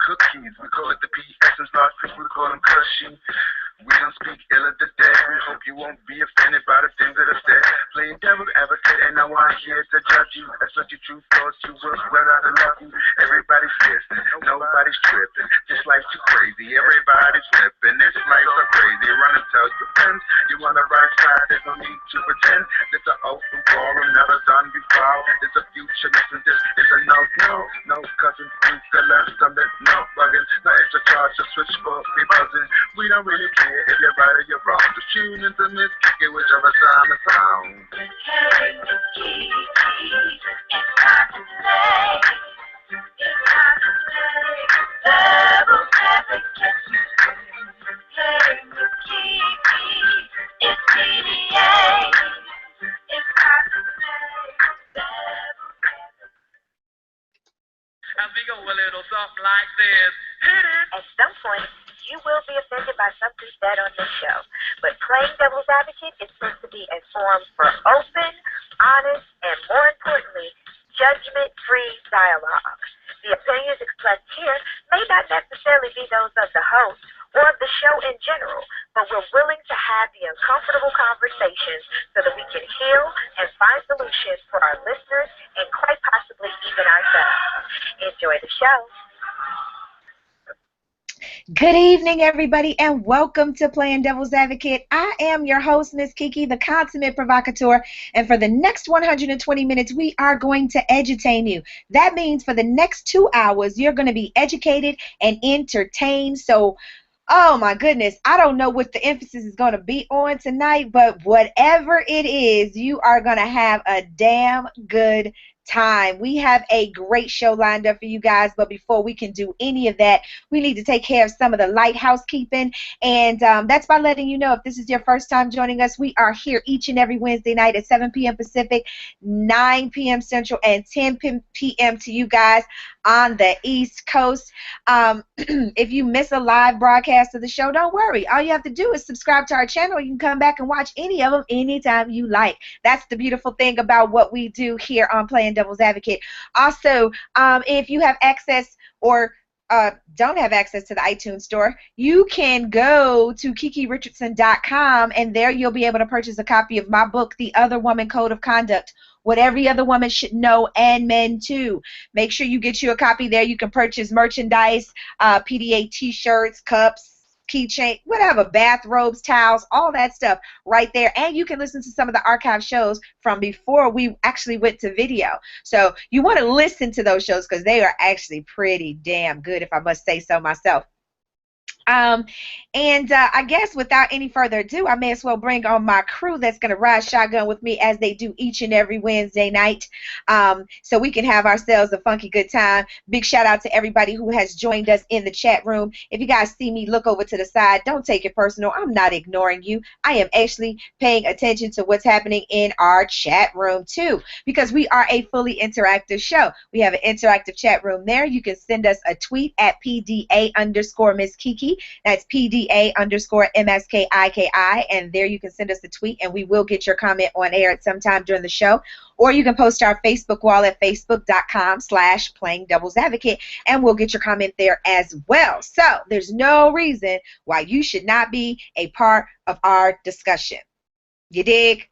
Cookies, we call it the PS and start people call them cushy. We don't speak ill of the dead. We hope you won't be offended by the things that are said. Playing devil's advocate, and no one here to judge you. That's what your true thoughts you will swear out to love you. Everybody's listening, nobody's tripping. This life's too crazy, everybody's flipping. This life's so crazy, run and tell your friends. You on the right side, there's no need to pretend. It's an open forum, never done before. It's a future mission, this is a no cousin, please tell us something, no bugging. No extra charge, just switch for be buzzing. We don't really care if you're right or you're wrong. Just tune into Miss KiKi, whichever time it's on. Hey, KiKi, it's time to play. It's time to play. Devil's advocate. Hey, KiKi, it's PDA. It's time to play. Devil's advocate. As we go a little something like this. Hit it! At some point, you will be offended by something said on this show. But playing devil's advocate is meant to be a forum for open, honest, and more importantly, judgment-free dialogue. The opinions expressed here may not necessarily be those of the host or of the show in general, but we're willing to have the uncomfortable conversations so that we can heal and find solutions for our listeners and quite possibly even ourselves. Enjoy the show. Good evening, everybody, and welcome to Playing Devil's Advocate. I am your host, Miss KiKi, the consummate provocateur, and for the next 120 minutes, we are going to edutain you. That means for the next 2 hours, you're going to be educated and entertained. So, oh my goodness, I don't know what the emphasis is going to be on tonight, but whatever it is, you are going to have a damn good time. We have a great show lined up for you guys, but before we can do any of that, we need to take care of some of the light housekeeping, and that's by letting you know if this is your first time joining us, we are here each and every Wednesday night at 7 p.m. Pacific, 9 p.m. Central, and 10 p.m. to you guys on the East Coast. If you miss a live broadcast of the show, don't worry. All you have to do is subscribe to our channel. You can come back and watch any of them anytime you like. That's the beautiful thing about what we do here on Playing Devil's Advocate. Also, if you have access or don't have access to the iTunes store, you can go to KiKiRichardson.com, and there you'll be able to purchase a copy of my book, The Other Woman Code of Conduct, What Every Other Woman Should Know, and Men Too. Make sure you get you a copy there. You can purchase merchandise, PDA t-shirts, cups, keychain, whatever, bathrobes, towels, all that stuff right there. And you can listen to some of the archive shows from before we actually went to video. So you want to listen to those shows because they are actually pretty damn good, if I must say so myself. I guess without any further ado, I may as well bring on my crew that's going to ride shotgun with me as they do each and every Wednesday night, so we can have ourselves a funky good time. Big shout out to everybody who has joined us in the chat room. If you guys see me look over to the side, don't take it personal. I'm not ignoring you. I am actually paying attention to what's happening in our chat room too, because we are a fully interactive show. We have an interactive chat room there. You can send us a tweet at PDA_Miss KiKi. That's PDA_MSKIKI, and there you can send us a tweet, and we will get your comment on air at some time during the show. Or you can post to our Facebook wall at facebook.com/playingdevilsadvocate, and we'll get your comment there as well. So there's no reason why you should not be a part of our discussion. You dig?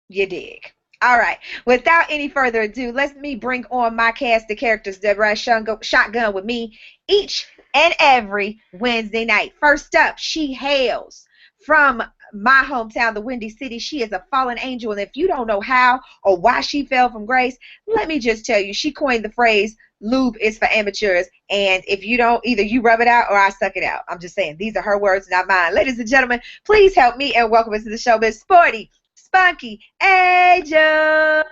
You dig. All right. Without any further ado, let me bring on my cast of characters that ride shotgun with me each and every Wednesday night. First up, she hails from my hometown, the Windy City. She is a fallen angel, and if you don't know how or why she fell from grace, let me just tell you, she coined the phrase, lube is for amateurs, and if you don't, either you rub it out or I suck it out. I'm just saying, these are her words, not mine. Ladies and gentlemen, please help me and welcome us to the show, Miss Sporty, Spunky Angel.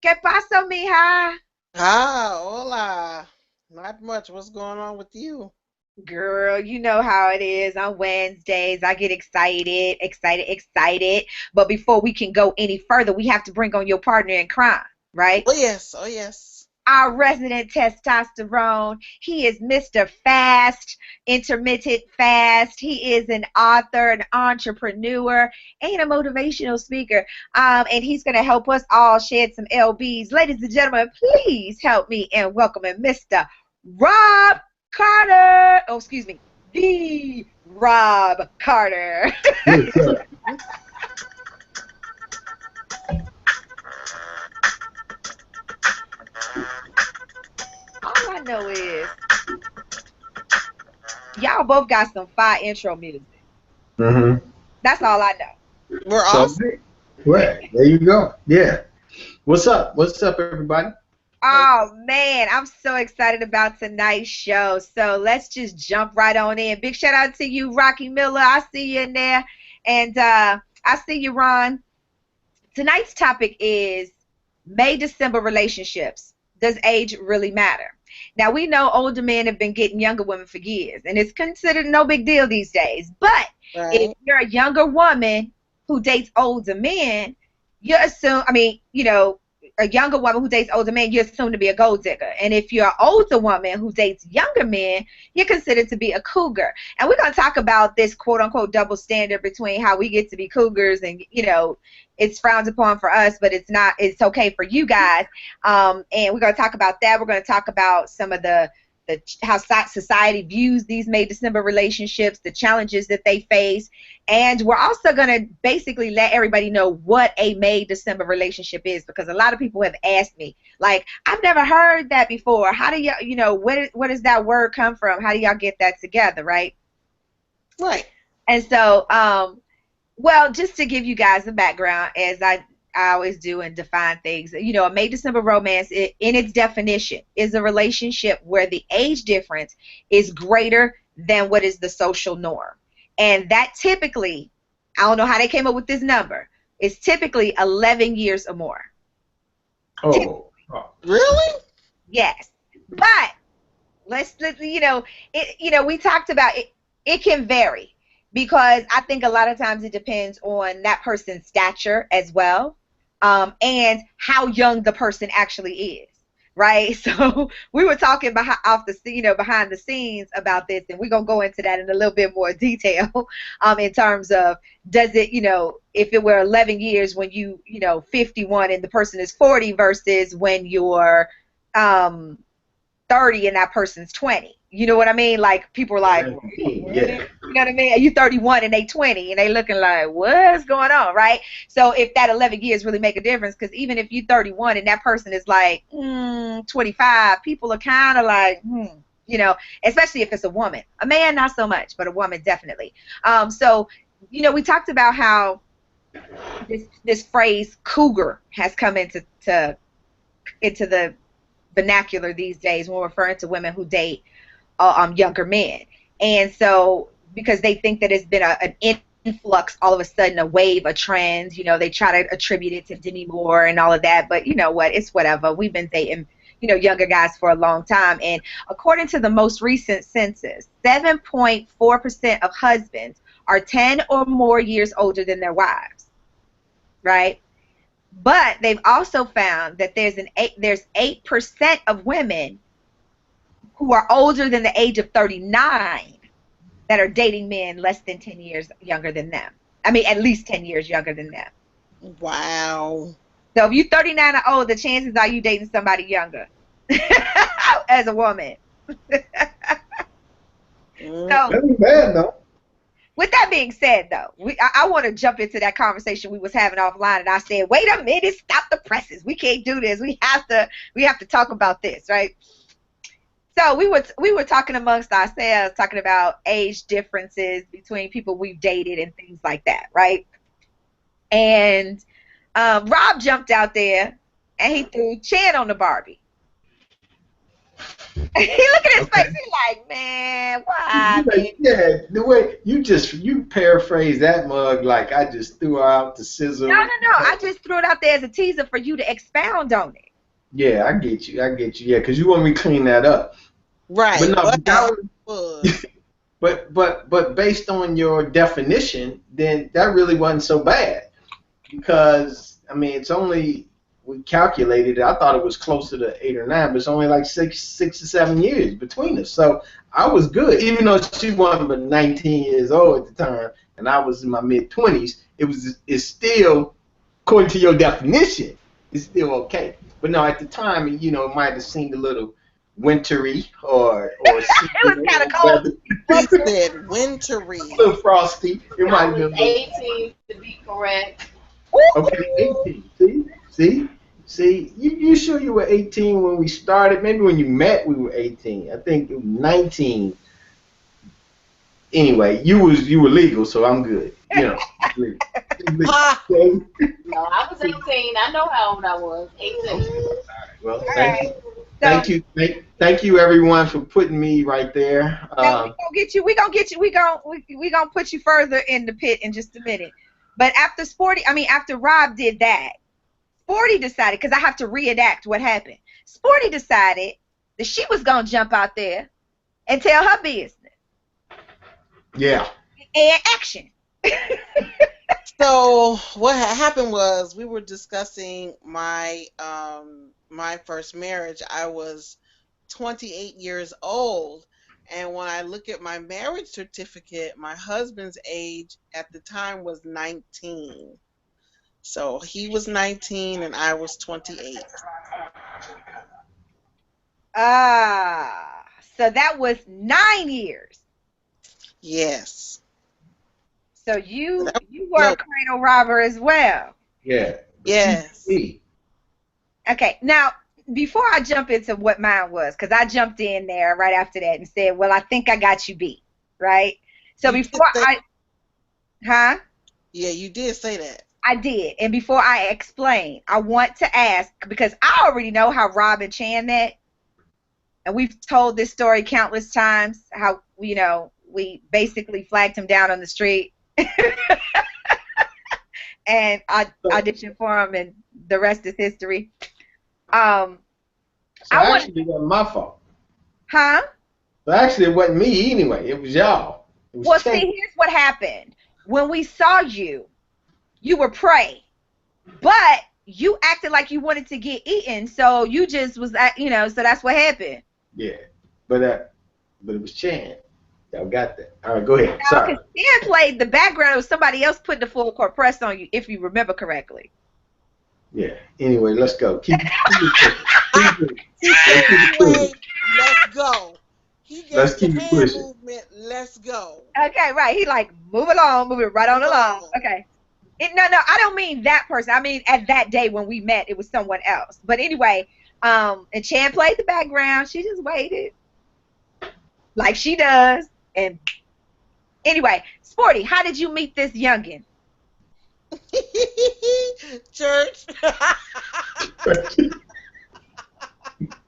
¿Qué pasó, mija? Ah, hola. Not much. What's going on with you? Girl, you know how it is on Wednesdays. I get excited, excited, excited. But before we can go any further, we have to bring on your partner in crime, right? Oh yes, oh yes. Our resident testosterone. He is Mr. Fast, intermittent fast. He is an author, an entrepreneur, and a motivational speaker. And he's going to help us all shed some LBs. Ladies and gentlemen, please help me in welcoming Mr. Rob Carter. Oh, excuse me, the Rob Carter. Yes, sir. All I know is y'all both got some fire intro music. Mm-hmm. That's all I know. We're So, awesome. well, there you go. Yeah. What's up? What's up, everybody? Oh man, I'm so excited about tonight's show. So let's just jump right on in. Big shout out to you, Rocky Miller. I see you in there. And I see you, Ron. Tonight's topic is May-December relationships. Does age really matter? Now, we know older men have been getting younger women for years, and it's considered no big deal these days. But if Right. you're a younger woman who dates older men, you assume, a younger woman who dates older men, you're assumed to be a gold digger. And if you're an older woman who dates younger men, you're considered to be a cougar. And we're going to talk about this quote-unquote double standard between how we get to be cougars and, it's frowned upon for us, but it's okay for you guys. And we're going to talk about that. We're going to talk about some of how society views these May-December relationships, the challenges that they face. And we're also going to basically let everybody know what a May-December relationship is, because a lot of people have asked me, like, I've never heard that before. How do y'all, where does that word come from? How do y'all get that together, right? Right. And so, well, just to give you guys a background, as I always do and define things, a May-December romance, in its definition, is a relationship where the age difference is greater than what is the social norm. And that typically, I don't know how they came up with this number, is typically 11 years or more. Oh. Really? Yes. But we talked about it. It can vary, because I think a lot of times it depends on that person's stature as well, and how young the person actually is, right? So we were talking behind the scenes about this, and we're gonna go into that in a little bit more detail, in terms of, does it, if it were 11 years when 51 and the person is 40 versus when you're 30 and that person's 20. You know what I mean? Like, people are like, Yeah. you know what I mean? Are you 31 and they 20 and they looking like, what's going on, right? So if that 11 years really make a difference, because even if you're 31 and that person is like 25, people are kind of like, especially if it's a woman. A man, not so much, but a woman, definitely. So, we talked about how this phrase cougar has come into the vernacular these days when we're referring to women who date younger men. And so, because they think that it's been an influx, all of a sudden, a wave, a trend, they try to attribute it to Demi Moore and all of that, but you know what, it's whatever. We've been dating, younger guys for a long time. And according to the most recent census, 7.4% of husbands are 10 or more years older than their wives, right? But they've also found that there's 8% of women who are older than the age of 39 that are dating men less than 10 years younger than them. I mean, at least 10 years younger than them. Wow. So if you're 39 or older, the chances are you dating somebody younger as a woman. So, That ain't bad, though. with that being said, though, I want to jump into that conversation we was having offline, and I said, wait a minute, stop the presses. We can't do this. We have to talk about this, right? So we were talking amongst ourselves, talking about age differences between people we've dated and things like that, right? And Rob jumped out there and he threw Chan on the Barbie. He look at his face, he's like, man, why? Man? Yeah, the way you paraphrase that mug like I just threw her out the sizzle. No. I just threw it out there as a teaser for you to expound on it. Yeah, I get you. Yeah, because you want me to clean that up. Right. But no, But that was. but based on your definition, then that really wasn't so bad. Because I mean, it's only we calculated it. I thought it was closer to 8 or 9, but it's only like six or 7 years between us. So I was good, even though she wasn't but 19 years old at the time, and I was in my mid-20s. It's still, according to your definition, it's still okay. But no, at the time, you know, it might have seemed a little wintry or It was kind of cold. He said wintry. a little frosty. It might have been 18 to be correct. okay. 18. See. You sure you were 18 when we started? Maybe when you met, we were 18. I think it was 19. Anyway, you were legal, so I'm good. You know. No, I was 18. I know how old I was. 18. Well, thank you, everyone, for putting me right there. Now, we gonna get you. We gonna put you further in the pit in just a minute. But after Rob did that, Sporty decided, because I have to reenact what happened. Sporty decided that she was gonna jump out there and tell her business. Yeah. And action. So what had happened was we were discussing my my first marriage. I was 28 years old, and when I look at my marriage certificate, my husband's age at the time was 19. So he was 19 and I was 28. So that was 9 years. Yes. So you were a cradle robber as well. Yeah. Yes. Okay. Now, before I jump into what mine was, because I jumped in there right after that and said, well, I think I got you beat, right? So Yeah, you did say that. I did. And before I explain, I want to ask, because I already know how Rob and Chan met, and we've told this story countless times, how, you know, we basically flagged him down on the street and I auditioned for him, and the rest is history. So actually, it wasn't my fault. Huh? So actually, it wasn't me anyway. It was y'all. Well, see, here's what happened. When we saw you, you were prey, but you acted like you wanted to get eaten, so you just was, you know, so that's what happened. Yeah, but it was Chan. Y'all got that. All right, go ahead. Sorry. Because Chan played the background. It was somebody else putting the full court press on you, if you remember correctly. Yeah. Anyway, let's go. Keep it Anyway, let's go. He gave Let's keep the it hand pushing. movement. Let's go. Okay, right. He like, move along, moving right on along. Okay. No, I don't mean that person. I mean, at that day when we met, it was someone else. But anyway, and Chan played the background. She just waited, like she does. And anyway, Sporty, how did you meet this youngin? Church.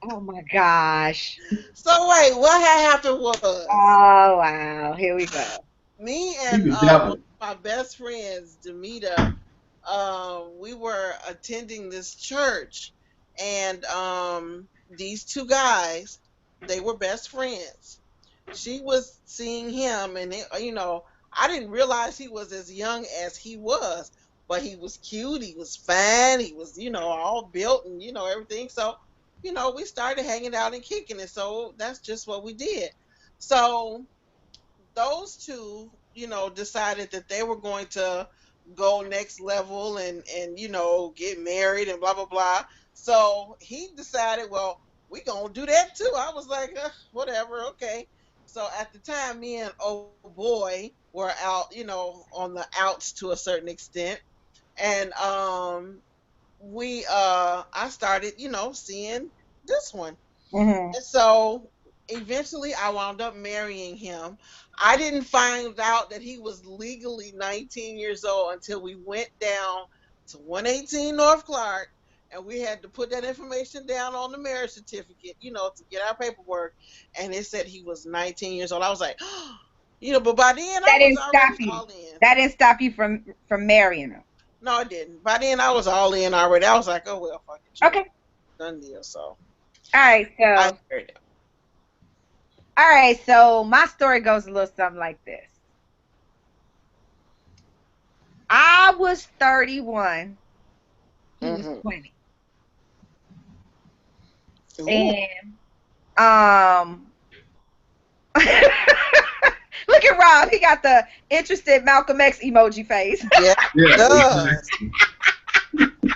Oh my gosh. So wait, what had happened was, Oh wow, here we go. me and my best friends, Demita, we were attending this church, and these two guys, they were best friends. She was seeing him, and you know, I didn't realize he was as young as he was, but he was cute, he was fine, he was, you know, all built and, you know, everything. So, you know, we started hanging out and kicking it. So that's just what we did. So those two, you know, decided that they were going to go next level and you know, get married and blah, blah, blah. So he decided, well, we gonna do that too. I was like, whatever, okay. So at the time, me and old boy were out, you know, on the outs to a certain extent. And I started, you know, seeing this one. Mm-hmm. And so eventually I wound up marrying him. I didn't find out that he was legally 19 years old until we went down to 118 North Clark, and we had to put that information down on the marriage certificate, you know, to get our paperwork, and it said he was 19 years old. I was like, oh, you know, but by then I was already all in. That didn't stop you from marrying him. No, it didn't. By then I was all in already. I was like, oh well, fuck it. Okay. done deal. So. All right, so my story goes a little something like this. I was 31. He was 20. Ooh. And look at Rob. He got the interested Malcolm X emoji face. Yeah, Yeah, it does.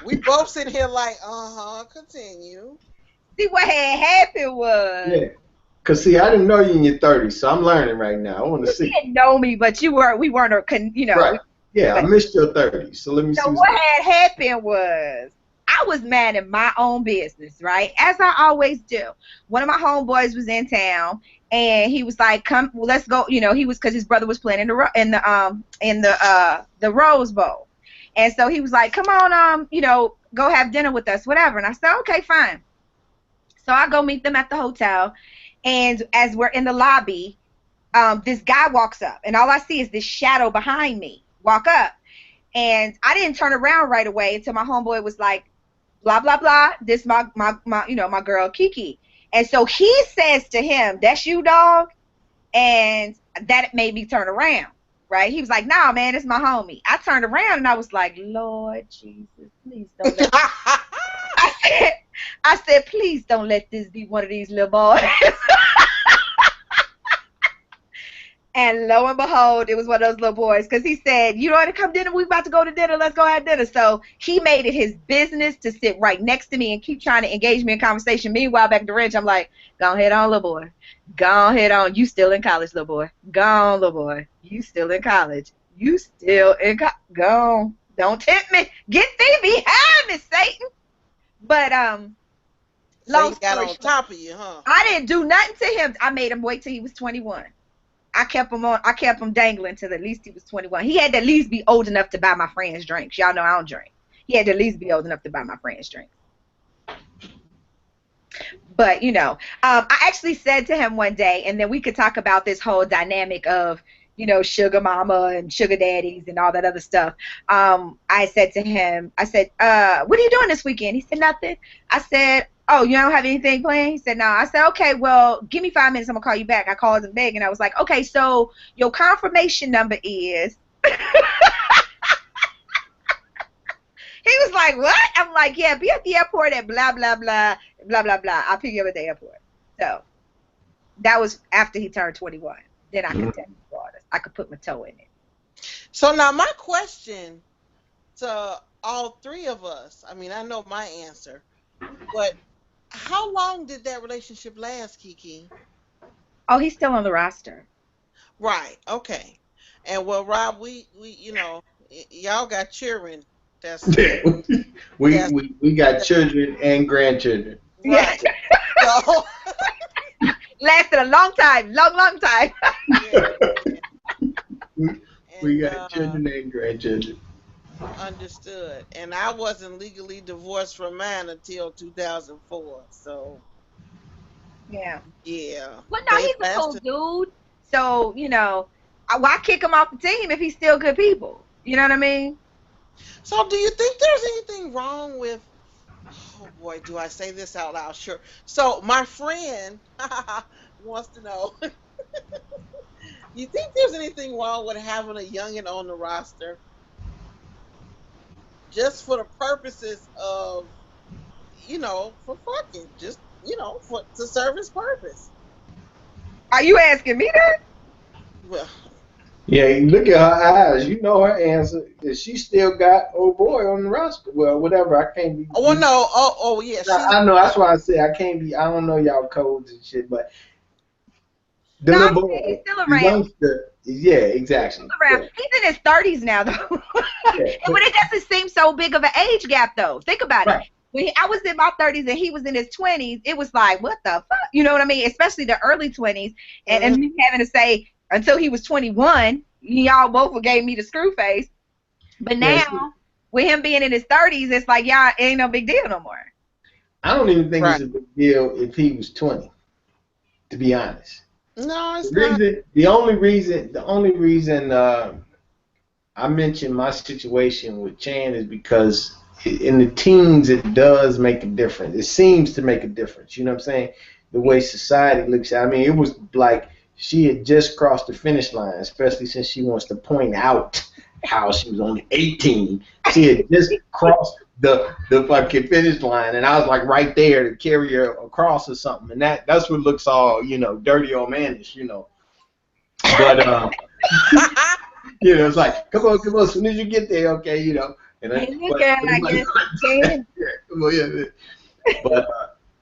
We both sitting here like, continue. See, what had happened was. Yeah. Cause see, I didn't know you in your 30s, so I'm learning right now. I want to see. You didn't know me, but we weren't, Right. Yeah, I missed your 30s, so let me see. So what had happened was, I was mad in my own business, right? As I always do. One of my homeboys was in town, and he was like, "Come, let's go." You know, he was, because his brother was playing in the Rose Bowl, and so he was like, "Come on, go have dinner with us, whatever." And I said, "Okay, fine." So I go meet them at the hotel, and as we're in the lobby, this guy walks up, and all I see is this shadow behind me walk up, and I didn't turn around right away until my homeboy was like, blah blah blah, this my girl KiKi. And so he says to him, "That's you, dog?" And that made me turn around, right? He was like, "Nah, man, it's my homie." I turned around and I was like, "Lord Jesus, please don't let I said, please don't let this be one of these little boys." And lo and behold, it was one of those little boys, because he said, "You want to come dinner? We about to go to dinner. Let's go have dinner." So he made it his business to sit right next to me and keep trying to engage me in conversation. Meanwhile, back at the ranch, I'm like, "Go ahead on, little boy. Go ahead on. You still in college, little boy. Go on, little boy. You still in college. You still in college. Go on. Don't tempt me. Get thee behind me, Satan." But So he got on top of you, huh? I didn't do nothing to him. I made him wait till he was 21. I kept him dangling till at least he was 21. He had to at least be old enough to buy my friends drinks. Y'all know I don't drink. He had to at least be old enough to buy my friends drinks. But, I actually said to him one day, and then we could talk about this whole dynamic of, sugar mama and sugar daddies and all that other stuff. I said to him, "What are you doing this weekend?" He said, "Nothing." I said, "Oh, you don't have anything planned?" He said, "No." I said, "Okay, well, give me 5 minutes. I'm going to call you back." I called him back, and I was like, "Okay, so your confirmation number is..." He was like, "What?" I'm like, "Yeah, be at the airport at blah, blah, blah, blah, blah, blah. I'll pick you up at the airport." So that was after he turned 21. Then I could tell the waters. I could put my toe in it. So now my question to all three of us, I mean, I know my answer, but how long did that relationship last, KiKi? Oh, he's still on the roster. Right. Okay. And well, Rob, we y'all got children. That's we got children and grandchildren. Right. So lasted a long time, long time. We got children and grandchildren. Understood. And I wasn't legally divorced from mine until 2004. So yeah. Well, no, he's a cool dude. So why kick him off the team if he's still good people? You know what I mean? So do you think there's anything wrong with? Oh boy, do I say this out loud? Sure. So my friend wants to know. You think there's anything wrong with having a youngin on the roster? Just for the purposes of, for fucking, just, to serve his purpose. Are you asking me that? Well, yeah, look at her eyes. You know her answer. Is she still got old boy on the roster? Well, whatever. I can't be. Oh, no. Oh, yeah. I know. That's why I say I can't be. I don't know y'all codes and shit, but the little boy, he's still around. Youngster, yeah, exactly. He's around. Yeah. He's in his 30s now, though. Yeah, but it doesn't seem so big of an age gap, though. Think about it. When I was in my 30s and he was in his 20s, it was like, what the fuck? You know what I mean? Especially the early 20s. And me having to say, until he was 21, y'all both gave me the screw face. But now, with him being in his 30s, it's like, y'all ain't no big deal no more. I don't even think it's a big deal if he was 20, to be honest. No, it's not. The only reason I mentioned my situation with Chan is because in the teens, it does make a difference. It seems to make a difference. You know what I'm saying? The way society looks at it. I mean, it was like she had just crossed the finish line, especially since she wants to point out how she was only 18. She had just crossed the fucking finish line, and I was like right there to carry her across or something. And that's what looks all, dirty or mannish, But you know, it's like, come on, as soon as you get there, okay, And Hey, look at I guess you can.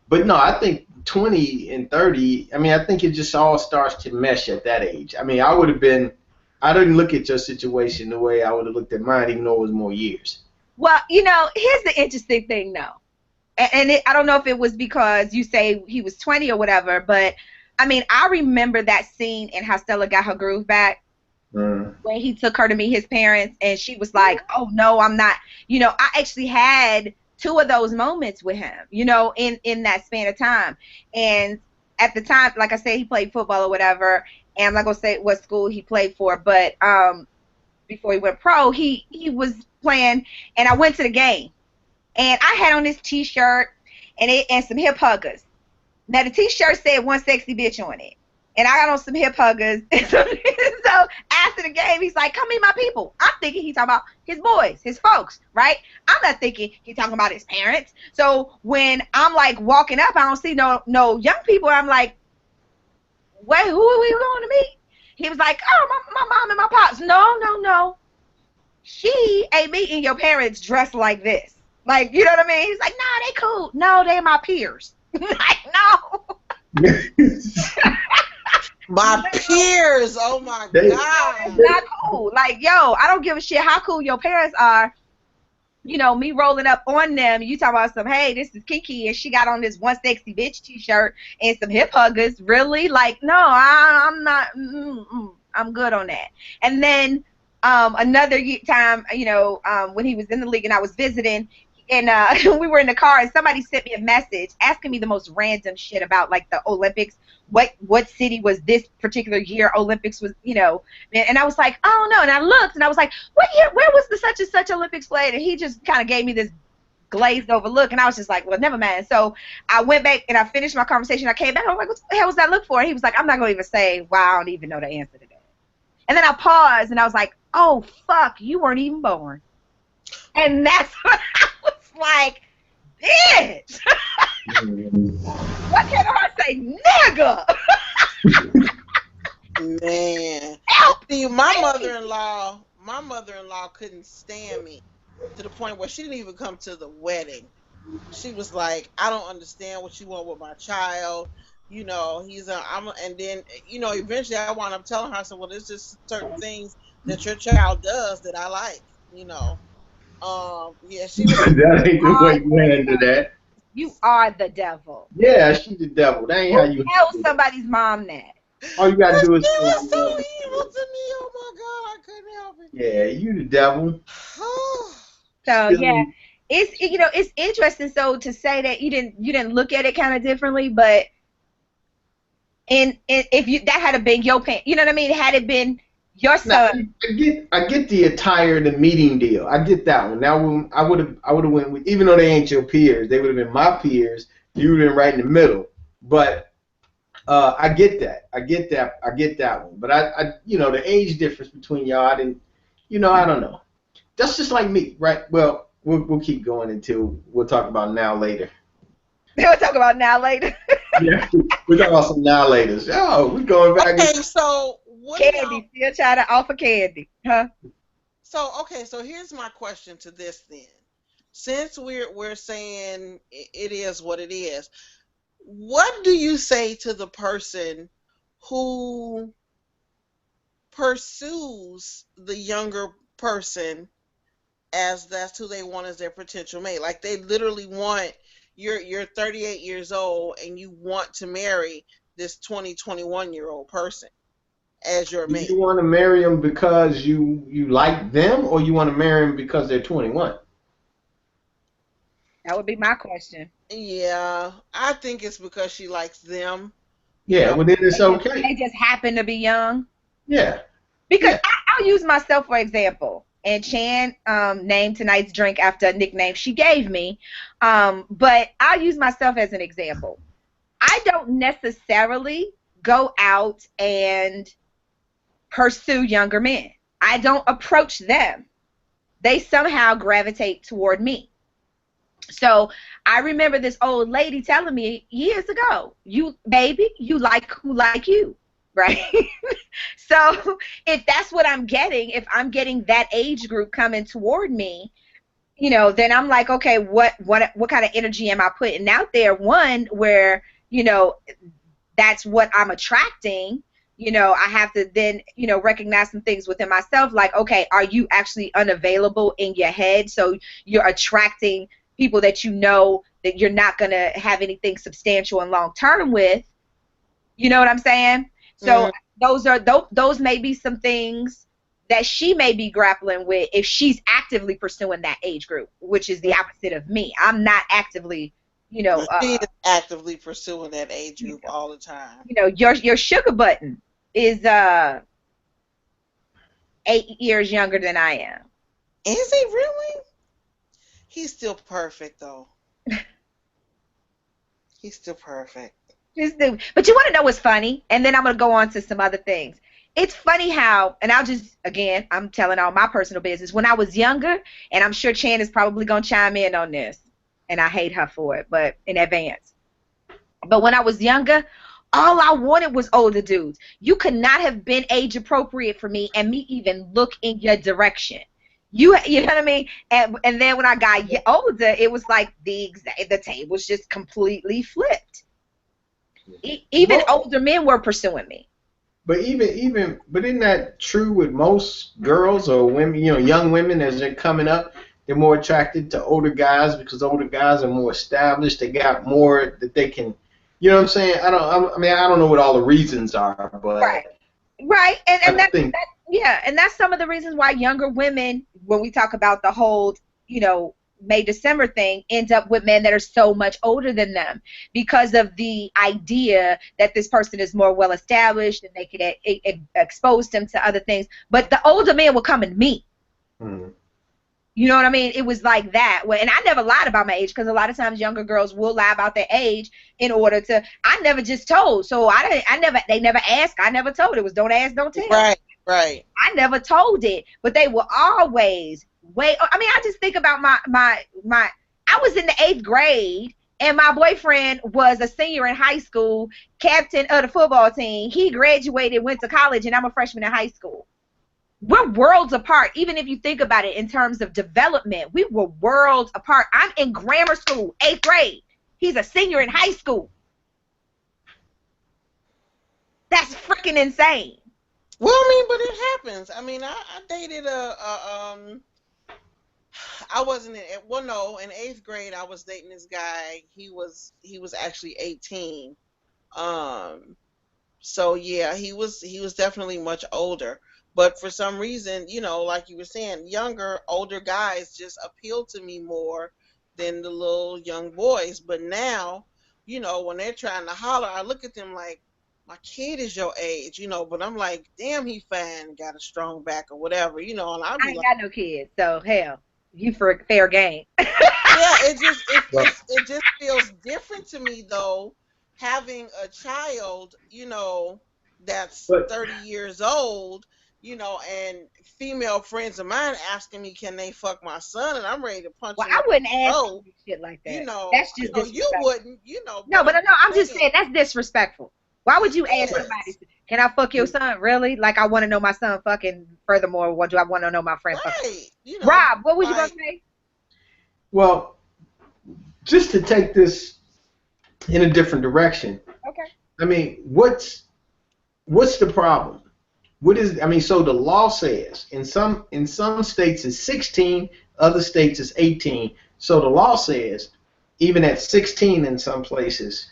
But no, I think 20 and 30. I mean, I think it just all starts to mesh at that age. I mean, I didn't look at your situation the way I would have looked at mine, even though it was more years. Well, here's the interesting thing, though. And I don't know if it was because you say he was 20 or whatever, but, I mean, I remember that scene in How Stella Got Her Groove Back when he took her to meet his parents, and she was like, oh, no, I'm not. I actually had 2 of those moments with him, in that span of time. And at the time, like I said, he played football or whatever, and I'm not going to say what school he played for, but before he went pro, he was playing, and I went to the game, and I had on this T-shirt and some hip huggers. Now, the T-shirt said "One Sexy Bitch" on it, and I got on some hip huggers. So after the game, he's like, come meet my people. I'm thinking he's talking about his boys, his folks, right? I'm not thinking he's talking about his parents. So when I'm like walking up, I don't see no young people. I'm like, wait, who are we going to meet? He was like, oh, my mom and my pops. No. She ain't meeting your parents dressed like this. Like, you know what I mean? He's like, nah, they cool. No, they're my peers. Like, no. My peers, oh my God. Not cool. Like, yo, I don't give a shit how cool your parents are. Me rolling up on them, you talking about hey, this is KiKi, and she got on this One Sexy Bitch T-shirt and some hip huggers. Really? Like, no, I'm not. I'm good on that. And then another time, when he was in the league and I was visiting, and we were in the car, and somebody sent me a message asking me the most random shit about, like, the Olympics. What city was this particular year Olympics was, and I was like, oh, no. And I looked, and I was like, what year, where was the such and such Olympics played? And he just kind of gave me this glazed over look, and I was just like, well, never mind. So I went back, and I finished my conversation. I came back, and I was like, what the hell was that look for? And he was like, I'm not going to even say, wow, I don't even know the answer to that. And then I paused, and I was like, oh, fuck, you weren't even born. And that's what I was like, bitch. What can I say, nigga? Man. Help. See, my mother-in-law couldn't stand me to the point where she didn't even come to the wedding. She was like, I don't understand what you want with my child. And then, eventually I wound up telling her, I said, well, there's just certain things that your child does that I like, Yeah, she was that ain't the way you handle that. You are the devil. Yeah, she's the devil. That ain't how you tell somebody's mom that. All you gotta do is. It was so evil to me. Oh my God, I couldn't help it. Yeah, you the devil. So yeah, it's interesting. So to say that you didn't look at it kind of differently, but if that had been your parent, you know what I mean? Had it been your son. I get the attire, the meeting deal. I get that one. Now I would have went with, even though they ain't your peers, they would have been my peers. You would have been right in the middle. But I get that. I get that one. But I the age difference between y'all, I don't know. That's just like me, right? Well, we'll keep going until we'll talk about now later. We'll talk about now later. Yeah, we're talking about some now laters. Oh, we're going back. Okay, so candy, still trying to offer candy, huh? So here's my question to this then. Since we're saying it is what it is, what do you say to the person who pursues the younger person as that's who they want as their potential mate? Like they literally want you're 38 years old and you want to marry this 21-year-old person as your mate. Do you want to marry them because you like them, or you want to marry them because they're 21? That would be my question. Yeah, I think it's because she likes them. Yeah, well then it's okay. They just happen to be young. Yeah. Because I'll use myself for example. and Chan named tonight's drink after a nickname she gave me. But I'll use myself as an example. I don't necessarily go out and pursue younger men. I don't approach them. They somehow gravitate toward me. So I remember this old lady telling me years ago, you like who like you, right? So if that's what I'm getting, if I'm getting that age group coming toward me, then I'm like, okay, what kind of energy am I putting out there? One, where, that's what I'm attracting. I have to then, recognize some things within myself, like, okay, are you actually unavailable in your head? So you're attracting people that that you're not going to have anything substantial and long term with. You know what I'm saying? So those may be some things that she may be grappling with if she's actively pursuing that age group, which is the opposite of me. I'm not actively, she is actively pursuing that age group all the time. Your sugar button is 8 years younger than I am. Is he really? He's still perfect, though. He's still perfect. But you want to know what's funny? And then I'm going to go on to some other things. It's funny how, and I'm telling all my personal business. When I was younger, and I'm sure Chan is probably going to chime in on this, and I hate her for it, but in advance. But when I was younger, all I wanted was older dudes. You could not have been age appropriate for me and me even look in your direction. You know what I mean? And then when I got older, it was like the table's just completely flipped. Even older men were pursuing me. But but isn't that true with most girls or women? Young women as they're coming up, they're more attracted to older guys because older guys are more established. They got more that they can. You know what I'm saying? I don't know what all the reasons are, but right, and that's some of the reasons why younger women, when we talk about the whole, May December thing, end up with men that are so much older than them because of the idea that this person is more well established and they could expose them to other things. But the older men will come and meet. You know what I mean? It was like that. And I never lied about my age because a lot of times younger girls will lie about their age in order to. I never just told. So they never asked. I never told. It was don't ask, don't tell. Right. I never told it, but they were always I just think about my. I was in the 8th grade and my boyfriend was a senior in high school, captain of the football team. He graduated, went to college, and I'm a freshman in high school. We're worlds apart, even if you think about it in terms of development. We were worlds apart. I'm in grammar school, 8th grade. He's a senior in high school. That's freaking insane. Well, but it happens. I dated I wasn't in. Well, no, in 8th grade, I was dating this guy. He was actually 18. So yeah, he was definitely much older. But for some reason, like you were saying, older guys just appeal to me more than the little young boys. But now, when they're trying to holler, I look at them like, my kid is your age, but I'm like, damn, he fine, got a strong back or whatever, and I ain't got no kids, so hell, you for fair game. Yeah, it just feels different to me though, having a child, that's 30 years old, and female friends of mine asking me, can they fuck my son? And I'm ready to punch them. I wouldn't ask you shit like that. That's just disrespectful. You wouldn't, No, but no, I'm just saying that's disrespectful. Why would you ask somebody, can I fuck your son? Really? Like, I want to know my son fucking. Furthermore, what do I want to know my friend fucking? Rob, what was you going to say? Well, just to take this in a different direction. Okay. What's the problem? So the law says in some states it's 16, other states it's 18. So the law says even at 16 in some places,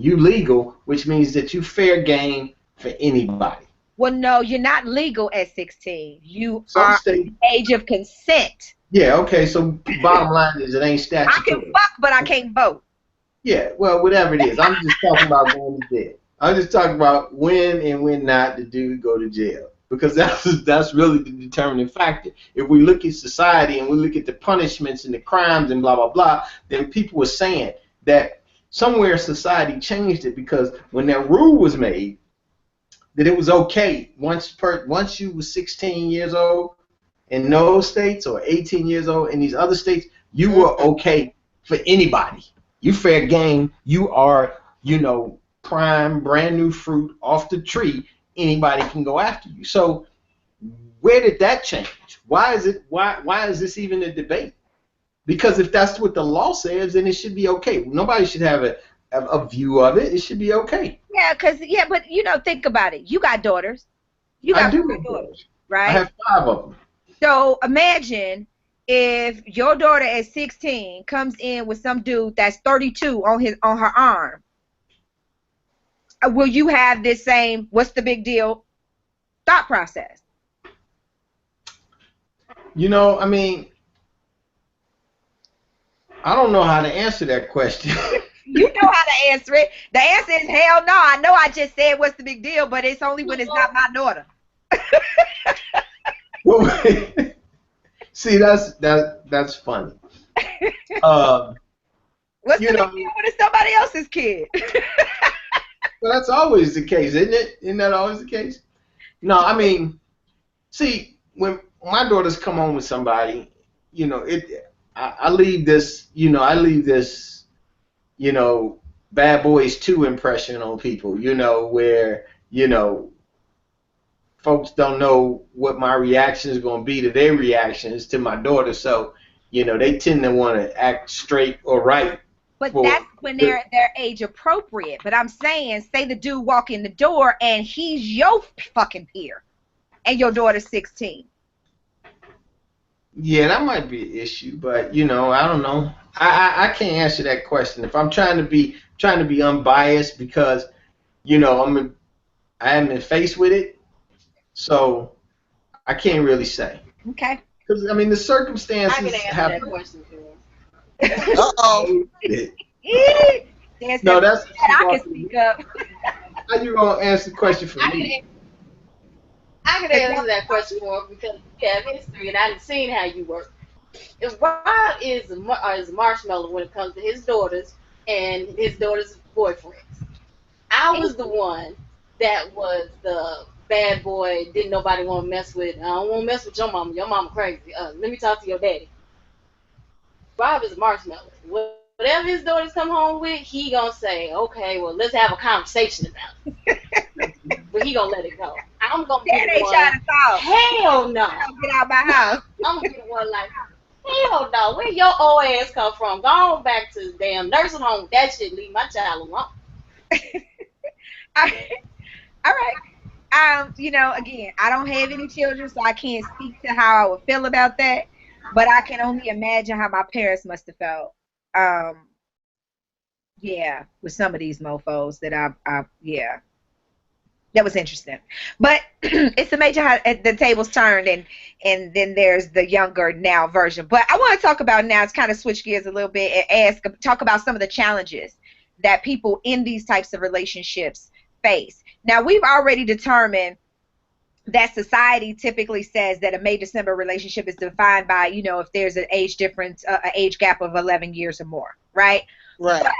you legal, which means that you fair game for anybody. Well, no, you're not legal at 16. You are the age of consent. Yeah, okay, so bottom line is it ain't statutory. I can fuck, but I can't vote. Yeah, well, whatever it is. I'm just talking about going to jail. I'm just talking about when and when not the dude go to jail. because that's really the determining factor. If we look at society and we look at the punishments and the crimes and blah blah blah, then people were saying that somewhere society changed it, because when that rule was made that it was okay once you were 16 years old in those states or 18 years old in these other states, you were okay for anybody. You fair game. You are, prime, brand new fruit off the tree. Anybody can go after you. So where did that change? Why is this even a debate? Because if that's what the law says, then it should be okay. Nobody should have a view of it. It should be okay. Yeah, but think about it. You got daughters. I do have daughters, right? I have 5 of them. So imagine if your daughter at 16 comes in with some dude that's 32 on her arm. Will you have this same "what's the big deal" thought process? I mean, I don't know how to answer that question. You know how to answer it. The answer is hell no. I know I just said what's the big deal, but it's only when it's not my daughter. See, that's funny. What's the big deal when it's somebody else's kid? Well, that's always the case, isn't it? Isn't that always the case? No, I mean, see, when my daughters come home with somebody, I leave this, Bad Boys 2 impression on people, where, folks don't know what my reaction is going to be to their reactions to my daughter, so, they tend to want to act straight or right. But that's when they're age appropriate. But I'm saying, say the dude walk in the door and he's your fucking peer, and your daughter's 16. Yeah, that might be an issue, but I don't know. I can't answer that question. If I'm trying to be unbiased, because I haven't been faced with it, so I can't really say. Okay. Because the circumstances. I can answer that question for you. Uh-oh. No, that's. I can speak up. How you gonna answer the question for me? I can answer that question for him because you have history and I've seen how you work. If Rob is marshmallow when it comes to his daughters and his daughters' boyfriends. I was the one that was the bad boy, didn't nobody want to mess with. I don't want to mess with your mama. Your mama crazy. Let me talk to your daddy. Rob is a marshmallow. Whatever his daughters come home with, he gonna say, okay, well, let's have a conversation about it. But he gonna let it go. I'm gonna be the one. Trying to talk. Hell no. Get out my house. I'm gonna be the one like, hell no. Where your old ass come from? Go on back to the damn nursing home with that shit. Leave my child alone. All right. Again, I don't have any children, so I can't speak to how I would feel about that. But I can only imagine how my parents must have felt. With some of these mofos that that was interesting. But it's amazing how the tables turned, and then there's the younger now version. But I want to talk about now, it's kind of switch gears a little bit and talk about some of the challenges that people in these types of relationships face. Now, we've already determined that society typically says that a May-December relationship is defined by, if there's an age difference, an age gap of 11 years or more, right? Right. But,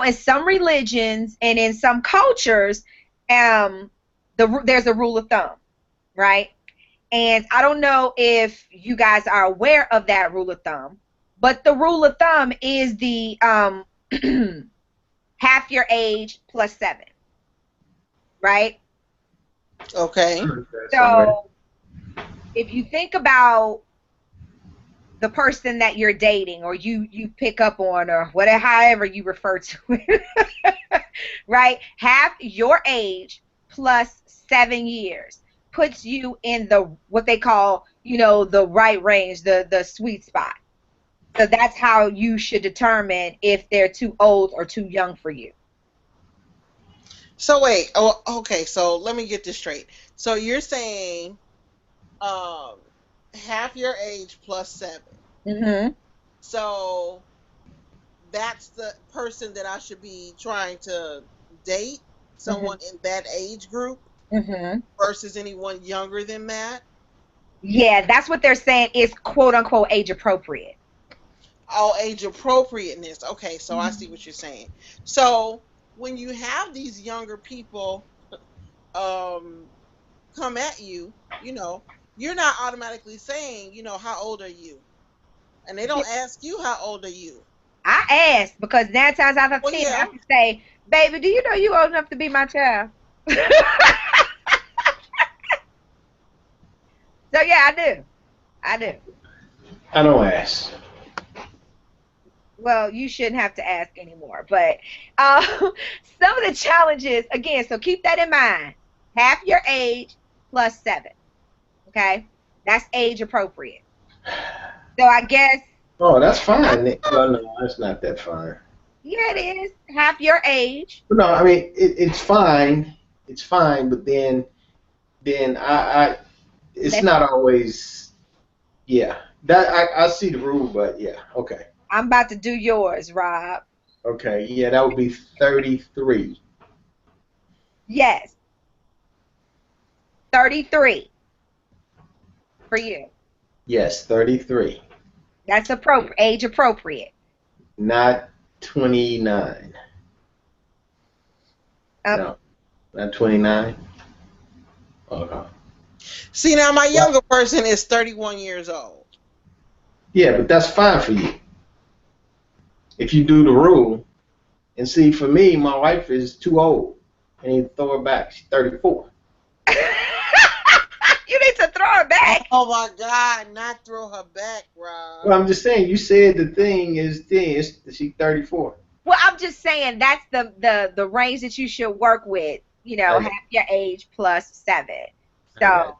in some religions and in some cultures, there's a rule of thumb, right? And I don't know if you guys are aware of that rule of thumb, but the rule of thumb is the half your age plus 7, right? Okay. So if you think about the person that you're dating or you pick up on or whatever, however you refer to it, right? Half your age plus 7 years puts you in what they call, the right range, the sweet spot. So that's how you should determine if they're too old or too young for you. So wait, okay, so let me get this straight. So you're saying half your age plus 7. Mm-hmm. So that's the person that I should be trying to date, someone in that age group? versus anyone younger than that. Yeah, that's what they're saying is quote unquote age appropriate. Oh, age appropriateness. Okay, so I see what you're saying. So when you have these younger people come at you, you're not automatically saying, how old are you? And they don't ask you how old are you. I asked because 9 times out of 10 yeah. I can say, baby, do you know you old enough to be my child? So yeah, I do. I don't ask. Well, you shouldn't have to ask anymore. But some of the challenges, again, so keep that in mind. Half your age plus 7. Okay? That's age appropriate. So I guess. Oh, that's fine. Well, no, that's not that fine. Yeah, it is. Half your age. No, I mean, it's fine. It's fine, but then it's not always. Yeah, that I see the rule, but yeah, okay. I'm about to do yours, Rob. Okay, yeah, that would be 33. Yes. 33 for you. Yes, 33. That's appropriate, age appropriate. Not 29. No, not 29. Okay. See, now my younger person is 31 years old. Yeah, but that's fine for you. If you do the rule, and see, for me, my wife is too old, and you throw her back. She's 34. You need to throw her back. Oh my God, not throw her back, Rob. Well, I'm just saying. You said the thing is she's 34. Well, I'm just saying that's the range that you should work with. Half your age plus 7. So,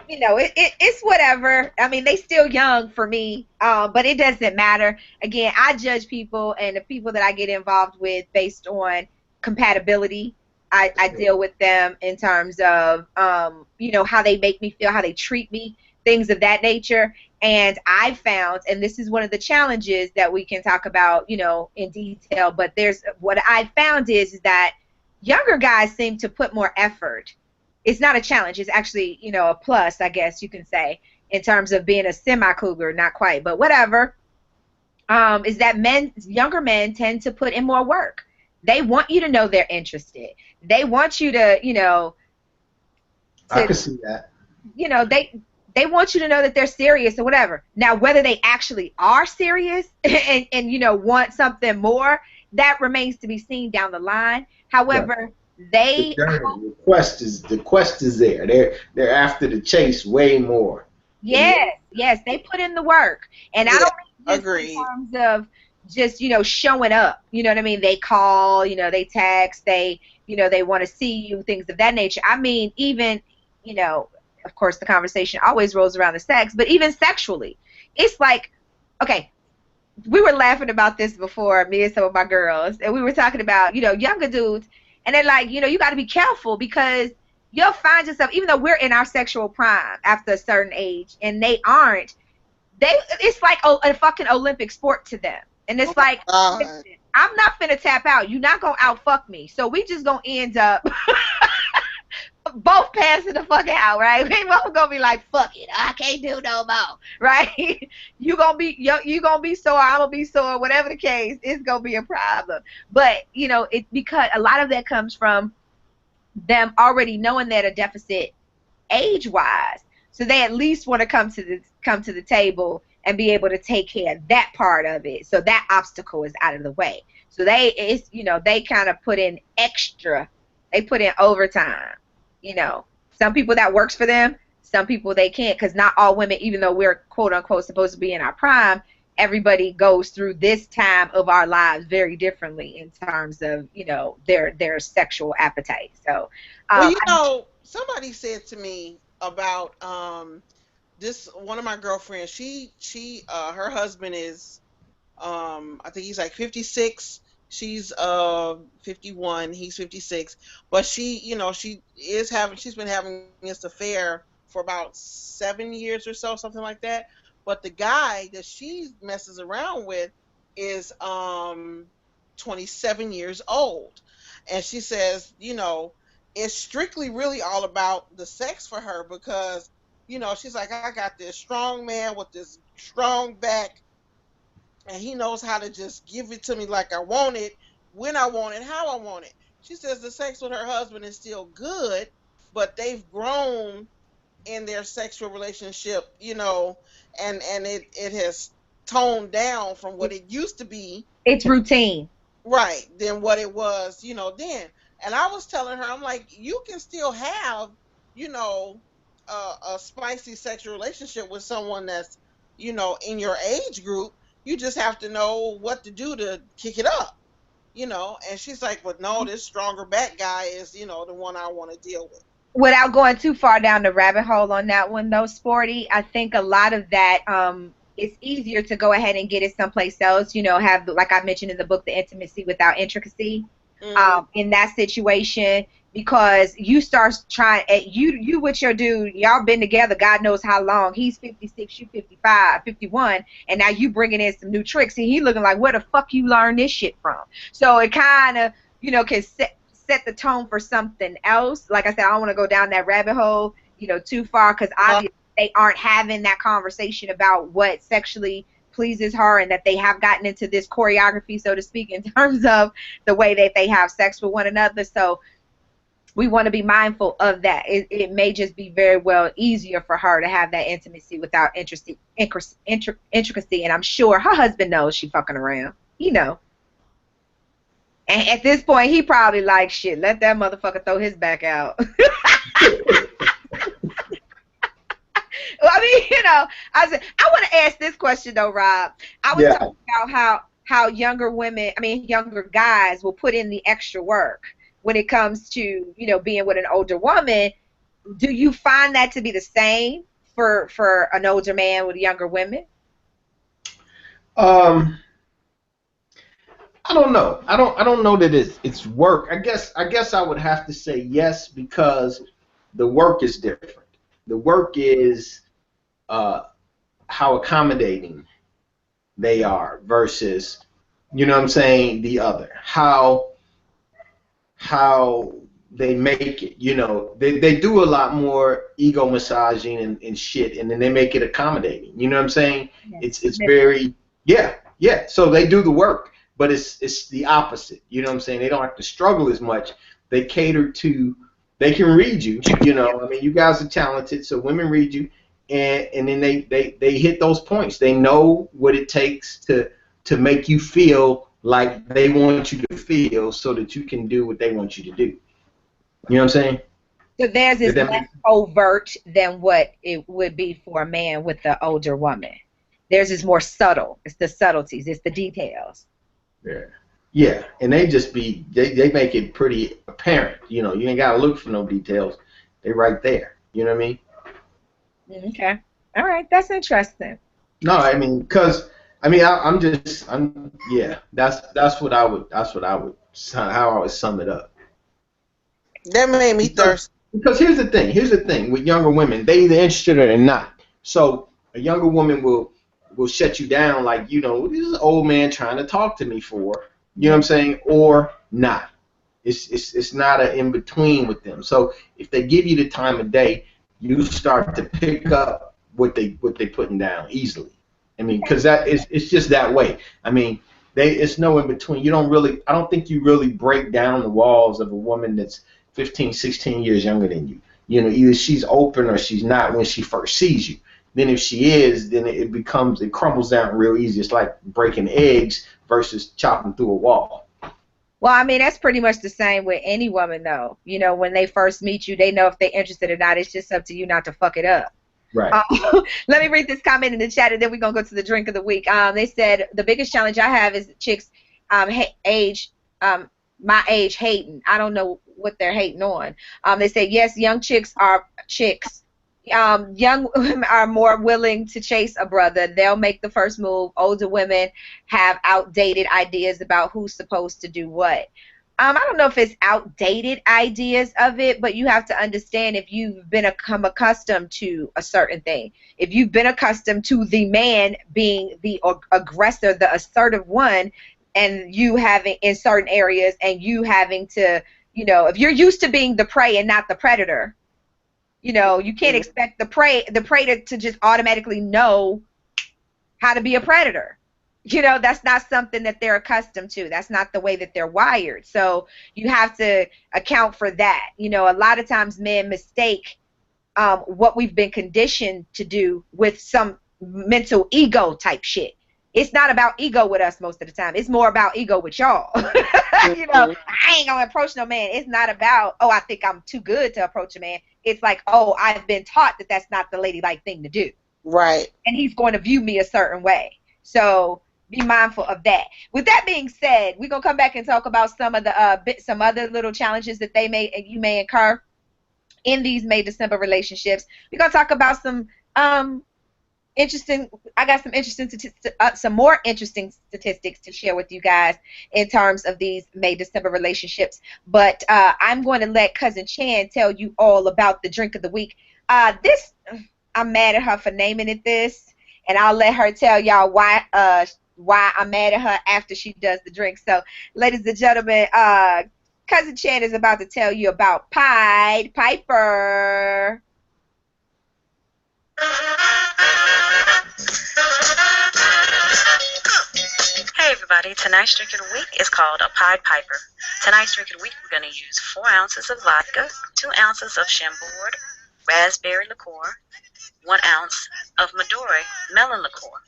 it's whatever. I mean, they still young for me, but it doesn't matter. Again, I judge people and the people that I get involved with based on compatibility. I deal with them in terms of, how they make me feel, how they treat me, things of that nature. And I found, and this is one of the challenges that we can talk about, in detail, but what I found is that younger guys seem to put more effort. It's not a challenge. It's actually, a plus, I guess you can say, in terms of being a semi-cougar, not quite, but whatever, is that younger men tend to put in more work. They want you to know they're interested. They want you to, I can see that. They want you to know that they're serious or whatever. Now, whether they actually are serious and want something more, that remains to be seen down the line. However, the quest is there. They're after the chase way more. Yes, they put in the work, and I don't mean just in terms of just showing up. You know what I mean? They call, they text, they want to see you, things of that nature. I mean, even of course, the conversation always rolls around the sex, but even sexually, it's like, okay. We were laughing about this before, me and some of my girls, and we were talking about, younger dudes, and they're like, you got to be careful because you'll find yourself, even though we're in our sexual prime after a certain age, and they aren't, it's like a fucking Olympic sport to them. And it's like, listen, I'm not finna tap out. You're not going to out-fuck me. So we just going to end up both passing the fuck out, right? We both gonna be like, fuck it, I can't do no more, right? you gonna be sore, I'm gonna be sore, whatever the case, it's gonna be a problem. But it's because a lot of that comes from them already knowing that a deficit age-wise, so they at least want to come to the table and be able to take care of that part of it, so that obstacle is out of the way. So they kind of put in extra, they put in overtime. Some people that works for them, some people they can't, because not all women, even though we're quote unquote supposed to be in our prime, everybody goes through this time of our lives very differently in terms of their sexual appetite. So somebody said to me about this, one of my girlfriends, she her husband is I think he's like 56. She's 51, he's 56, but she's been having this affair for about 7 years or so, something like that. But the guy that she messes around with is 27 years old. And she says, you know, it's strictly really all about the sex for her because, you know, she's like, I got this strong man with this strong back, and he knows how to just give it to me like I want it, when I want it, how I want it. She says the sex with her husband is still good, but they've grown in their sexual relationship, you know, and it has toned down from what it used to be. It's routine. Right, than what it was, you know, then. And I was telling her, I'm like, you can still have, you know, a spicy sexual relationship with someone that's, you know, in your age group. You just have to know what to do to kick it up, you know. And she's like, but no, this stronger back guy is, you know, the one I want to deal with. Without going too far down the rabbit hole on that one, though, Sporty, I think a lot of that, it's easier to go ahead and get it someplace else, you know, have, like I mentioned in the book, the intimacy without intricacy, in that situation, because you start trying, you with your dude, y'all been together, God knows how long, he's 56, you 55, 51, and now you bringing in some new tricks, and he looking like, where the fuck you learn this shit from? So it kind of, you know, can set the tone for something else. Like I said, I don't want to go down that rabbit hole, you know, too far, because obviously they aren't having that conversation about what sexually pleases her, and that they have gotten into this choreography, so to speak, in terms of the way that they have sex with one another. So we want to be mindful of that. It may just be very well easier for her to have that intimacy without intricacy, and I'm sure her husband knows she fucking around. He know. And at this point, he probably like, shit, let that motherfucker throw his back out. I mean, you know, I want to ask this question, though, Rob. I was talking about how younger guys will put in the extra work when it comes to, you know, being with an older woman. Do you find that to be the same for an older man with younger women? I don't know. I don't know that it's work. I guess I would have to say yes, because the work is different. The work is how accommodating they are versus, you know what I'm saying, the other. How they make it, you know. They do a lot more ego massaging and shit, and then they make it accommodating. You know what I'm saying? Yes. It's very, yeah. So they do the work, but it's the opposite. You know what I'm saying? They don't have to struggle as much. They cater to, they can read you, you know. I mean, you guys are talented, so women read you, and then they hit those points. They know what it takes to make you feel like they want you to feel, so that you can do what they want you to do. You know what I'm saying? So theirs is less overt than what it would be for a man with the older woman. Theirs is more subtle. It's the subtleties. It's the details. Yeah, and they just they make it pretty apparent. You know, you ain't gotta look for no details. They right there. You know what I mean? Okay. All right. That's interesting. No, I mean, cause I'm yeah. That's what I would how I would sum it up. That made me thirsty. Because here's the thing with younger women, they either interested or they're not. So a younger woman will shut you down like, you know, this is an old man trying to talk to me for, you know what I'm saying, or not. It's not an in between with them. So if they give you the time of day, you start to pick up what they putting down easily. I mean, because it's just that way. I mean, it's no in between. I don't think you really break down the walls of a woman that's 15, 16 years younger than you. You know, either she's open or she's not when she first sees you. Then if she is, then it crumbles down real easy. It's like breaking eggs versus chopping through a wall. Well, I mean, that's pretty much the same with any woman, though. You know, when they first meet you, they know if they're interested or not. It's just up to you not to fuck it up. Right. Let me read this comment in the chat, and then we're going to go to the drink of the week. They said, the biggest challenge I have is chicks my age hating. I don't know what they're hating on. They say, yes, young chicks are chicks. Young women are more willing to chase a brother. They'll make the first move. Older women have outdated ideas about who's supposed to do what. I don't know if it's outdated ideas of it, but you have to understand if you've become accustomed to a certain thing. If you've been accustomed to the man being the aggressor, the assertive one, and you having in certain areas, and you having to, you know, if you're used to being the prey and not the predator, you know, you can't expect the predator to just automatically know how to be a predator. You know, that's not something that they're accustomed to. That's not the way that they're wired. So you have to account for that. You know, a lot of times men mistake what we've been conditioned to do with some mental ego type shit. It's not about ego with us most of the time. It's more about ego with y'all. You know, I ain't gonna approach no man. It's not about, oh, I think I'm too good to approach a man. It's like, oh, I've been taught that that's not the ladylike thing to do. Right. And he's going to view me a certain way. So be mindful of that. With that being said, we're gonna come back and talk about some of the some other little challenges that you may incur in these May December relationships. We're gonna talk about some interesting. I got some more interesting statistics to share with you guys in terms of these May December relationships. But I'm going to let Cousin Chan tell you all about the drink of the week. I'm mad at her for naming it this, and I'll let her tell y'all why I'm mad at her after she does the drink. So, ladies and gentlemen, Cousin Chan is about to tell you about Pied Piper. Hey everybody, tonight's drink of the week is called a Pied Piper. Tonight's drink of the week, we're going to use 4 ounces of vodka, 2 ounces of Chambord raspberry liqueur, 1 ounce of Midori melon liqueur.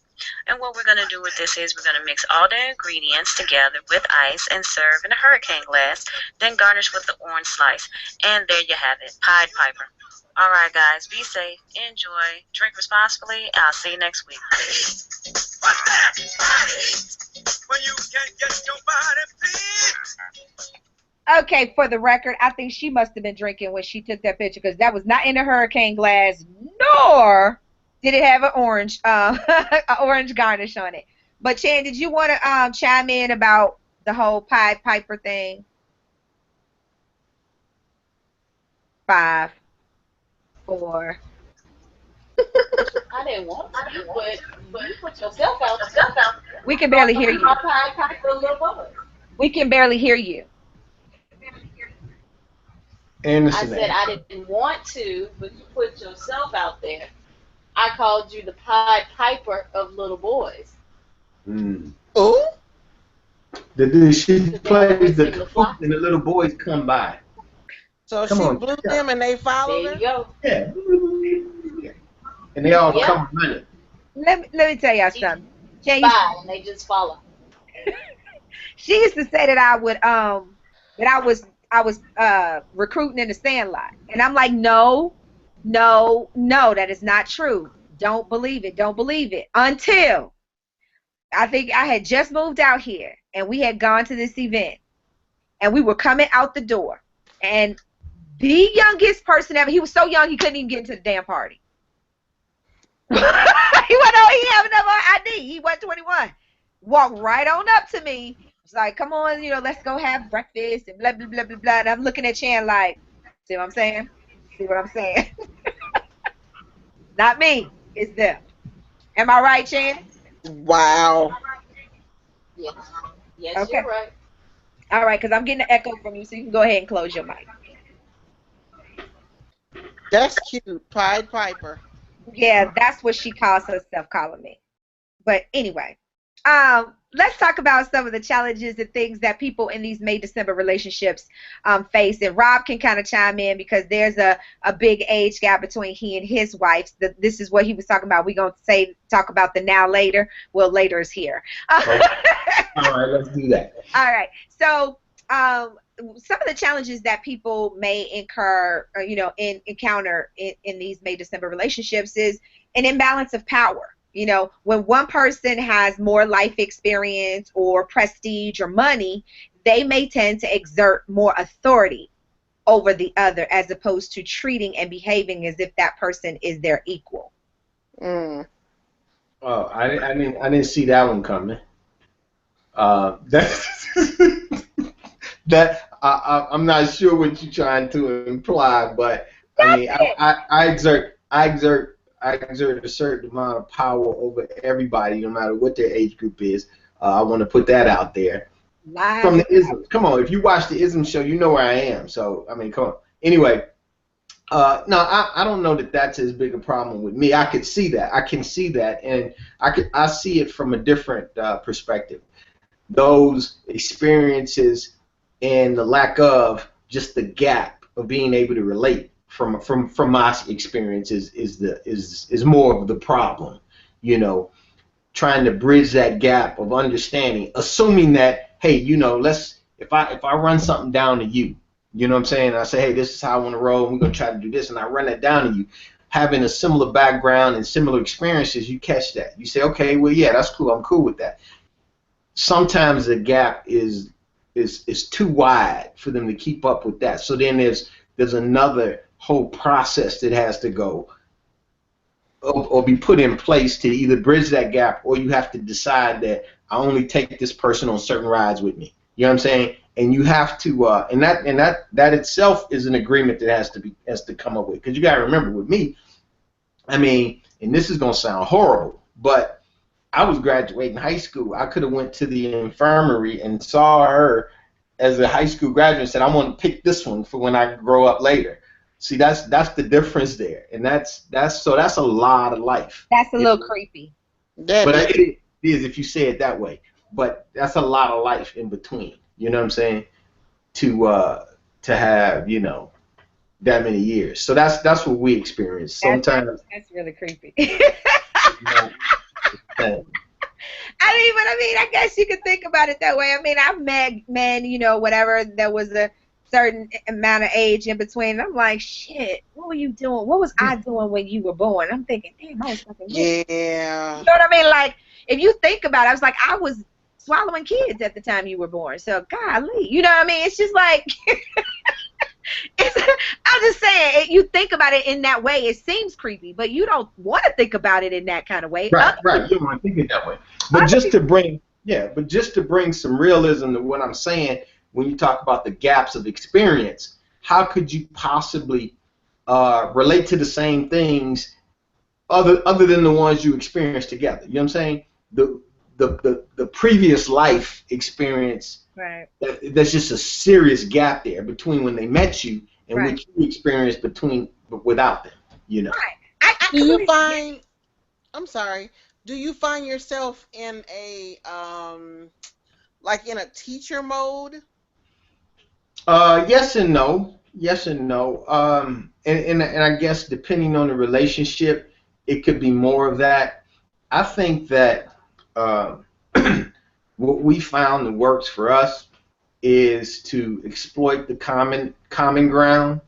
And what we're going to do with this is we're going to mix all the ingredients together with ice and serve in a hurricane glass, then garnish with the orange slice. And there you have it, Pied Piper. All right, guys, be safe, enjoy, drink responsibly. I'll see you next week. Okay, for the record, I think she must have been drinking when she took that picture, because that was not in a hurricane glass, nor did it have an orange garnish on it. But Chan, did you want to chime in about the whole Pied Piper thing? 5, 4. I didn't want to, but you put yourself out. We can barely hear you. Pied Piper, little boy. We can barely hear you. Anderson. I said I didn't want to, but you put yourself out there. I called you the Pied Piper of little boys. Oh? She plays the flute and the little boys come by. So she blew them and they followed her? There you go. Yeah. And they all come running. Let me tell y'all something. And they just follow. She used to say that I was recruiting in the Sandlot, and I'm like, no, that is not true. Don't believe it. Until I think I had just moved out here, and we had gone to this event, and we were coming out the door, and the youngest person ever, he was so young he couldn't even get into the damn party. He had enough ID. He wasn't 21. Walked right on up to me. Was like, come on, let's go have breakfast and blah, blah, blah, blah, blah. And I'm looking at Chan like, see what I'm saying? Not me. It's them. Am I right, Chan? Wow. Yes, okay. You're right. All right, because I'm getting an echo from you, so you can go ahead and close your mic. That's cute. Pied Piper. Yeah, that's what she calls herself calling me. But anyway, let's talk about some of the challenges and things that people in these May-December relationships face. And Rob can kind of chime in because there's a big age gap between he and his wife. This is what he was talking about. We're going to talk about the now later. Well, later is here. Okay. All right, let's do that. All right. So some of the challenges that people may incur, or, encounter in these May-December relationships is an imbalance of power. When one person has more life experience or prestige or money, they may tend to exert more authority over the other as opposed to treating and behaving as if that person is their equal. Oh, I didn't see that one coming. I'm not sure what you're trying to imply, but I exert a certain amount of power over everybody, no matter what their age group is. I want to put that out there. From the isms. Come on, if you watch the ism show, you know where I am. So, I mean, come on. Anyway, no, I don't know that that's as big a problem with me. I could see that. I can see that, and I see it from a different perspective. Those experiences and the lack of just the gap of being able to relate from my experience is more of the problem. You know, trying to bridge that gap of understanding, assuming that, hey, you know, if I run something down to you, you know what I'm saying? And I say, hey, this is how I want to roll, and we're going to try to do this, and I run that down to you. Having a similar background and similar experiences, you catch that. You say, okay, well, yeah, that's cool. I'm cool with that. Sometimes the gap is too wide for them to keep up with that. So then there's another whole process that has to go or be put in place to either bridge that gap, or you have to decide that I only take this person on certain rides with me. You know what I'm saying? And you have to, and that itself is an agreement that has to come up with. Because you got to remember, with me, I mean, and this is gonna sound horrible, but I was graduating high school. I could have went to the infirmary and saw her as a high school graduate and said, I want to pick this one for when I grow up later. See, that's the difference there, and that's a lot of life. That's a little creepy. But it is if you say it that way. But that's a lot of life in between. You know what I'm saying? To have, you know, that many years. So that's what we experience. Sometimes that's really creepy. I mean, I guess you could think about it that way. I mean, I've met men, you know, whatever, there was a certain amount of age in between. And I'm like, shit, what were you doing? What was I doing when you were born? I'm thinking, damn, I was fucking yeah. You know what I mean? Like, if you think about it, I was like, I was swallowing kids at the time you were born. So, golly, you know what I mean? It's just like, I'm just saying, you think about it in that way, it seems creepy, but you don't want to think about it in that kind of way. Right. You don't want to think it that way. But just to bring some realism to what I'm saying, when you talk about the gaps of experience, how could you possibly relate to the same things other than the ones you experienced together? You know what I'm saying? The previous life experience, right? There's just a serious gap there between when they met you and right. what you experienced without them. You know. Right. Do you find? I'm sorry. Do you find yourself in a like in a teacher mode? Yes and no. Yes and no. And I guess depending on the relationship, it could be more of that. I think that what we found that works for us is to exploit the common ground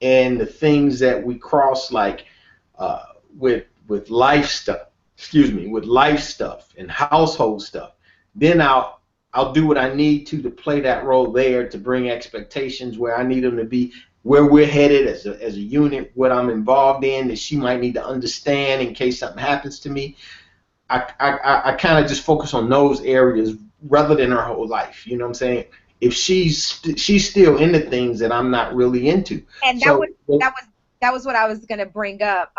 and the things that we cross, like with life stuff. With life stuff and household stuff. Then I'll do what I need to play that role there, to bring expectations where I need them to be, where we're headed as a unit, what I'm involved in that she might need to understand in case something happens to me. I kind of just focus on those areas rather than her whole life. You know what I'm saying? If she's still into things that I'm not really into. And that was what I was gonna bring up.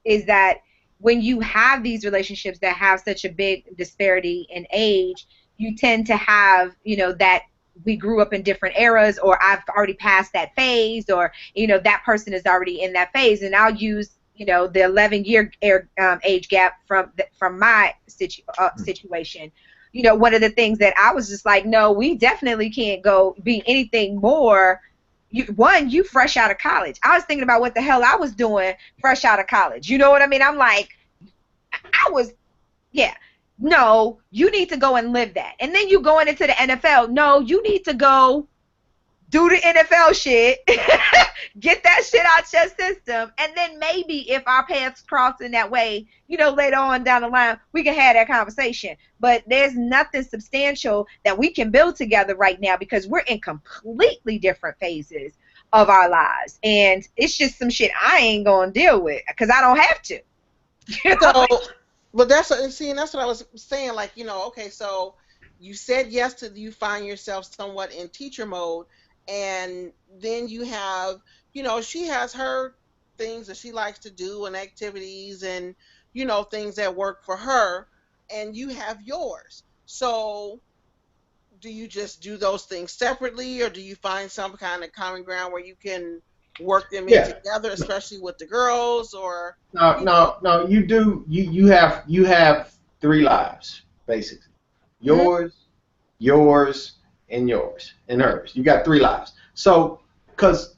Is that when you have these relationships that have such a big disparity in age, you tend to have, you know, that we grew up in different eras, or I've already passed that phase, or, you know, that person is already in that phase, and I'll use, you know, the 11-year age gap from my situation. You know, one of the things that I was just like, no, we definitely can't go be anything more. You fresh out of college. I was thinking about what the hell I was doing fresh out of college. You know what I mean? I'm like, no, you need to go and live that. And then you going into the NFL. No, you need to go do the NFL shit, get that shit out your system, and then maybe if our paths cross in that way, you know, later on down the line, we can have that conversation. But there's nothing substantial that we can build together right now because we're in completely different phases of our lives. And it's just some shit I ain't going to deal with because I don't have to. You know? But that's what I was saying. Like, you know, okay, so you said yes to you find yourself somewhat in teacher mode. And then you have, you know, she has her things that she likes to do and activities and, you know, things that work for her, and you have yours. So do you just do those things separately, or do you find some kind of common ground where you can work them in together, especially with the girls? Or No. You do. You have 3 lives basically. Yours, and yours, and hers. You got 3 lives. So, because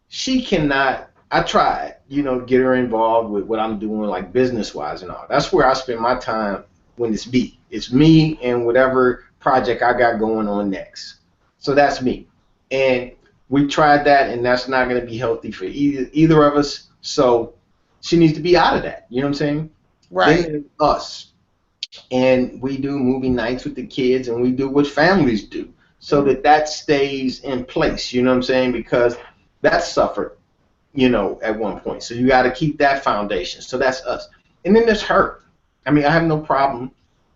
she cannot. I tried, get her involved with what I'm doing, like business wise and all. That's where I spend my time when it's me. It's me and whatever project I got going on next. So that's me. And we tried that, and that's not going to be healthy for either of us. So she needs to be out of that. You know what I'm saying? Right. Then us. And we do movie nights with the kids, and we do what families do, so that stays in place. You know what I'm saying? Because that suffered, at one point. So you got to keep that foundation. So that's us. And then there's her. I mean, I have no problem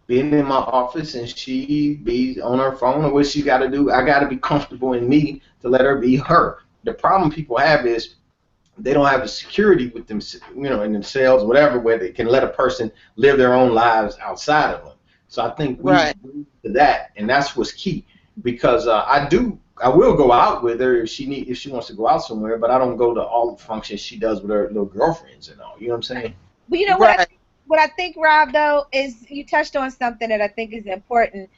being in my office and she be on her phone or what she got to do. I got to be comfortable in me to let her be her. The problem people have is they don't have the security with them, in themselves, whatever, where they can let a person live their own lives outside of them. So I think we move to that, and that's what's key. Because I will go out with her if she wants to go out somewhere, but I don't go to all the functions she does with her little girlfriends and all. You know what I'm saying? But you know what I think, Rob, though, is you touched on something that I think is important.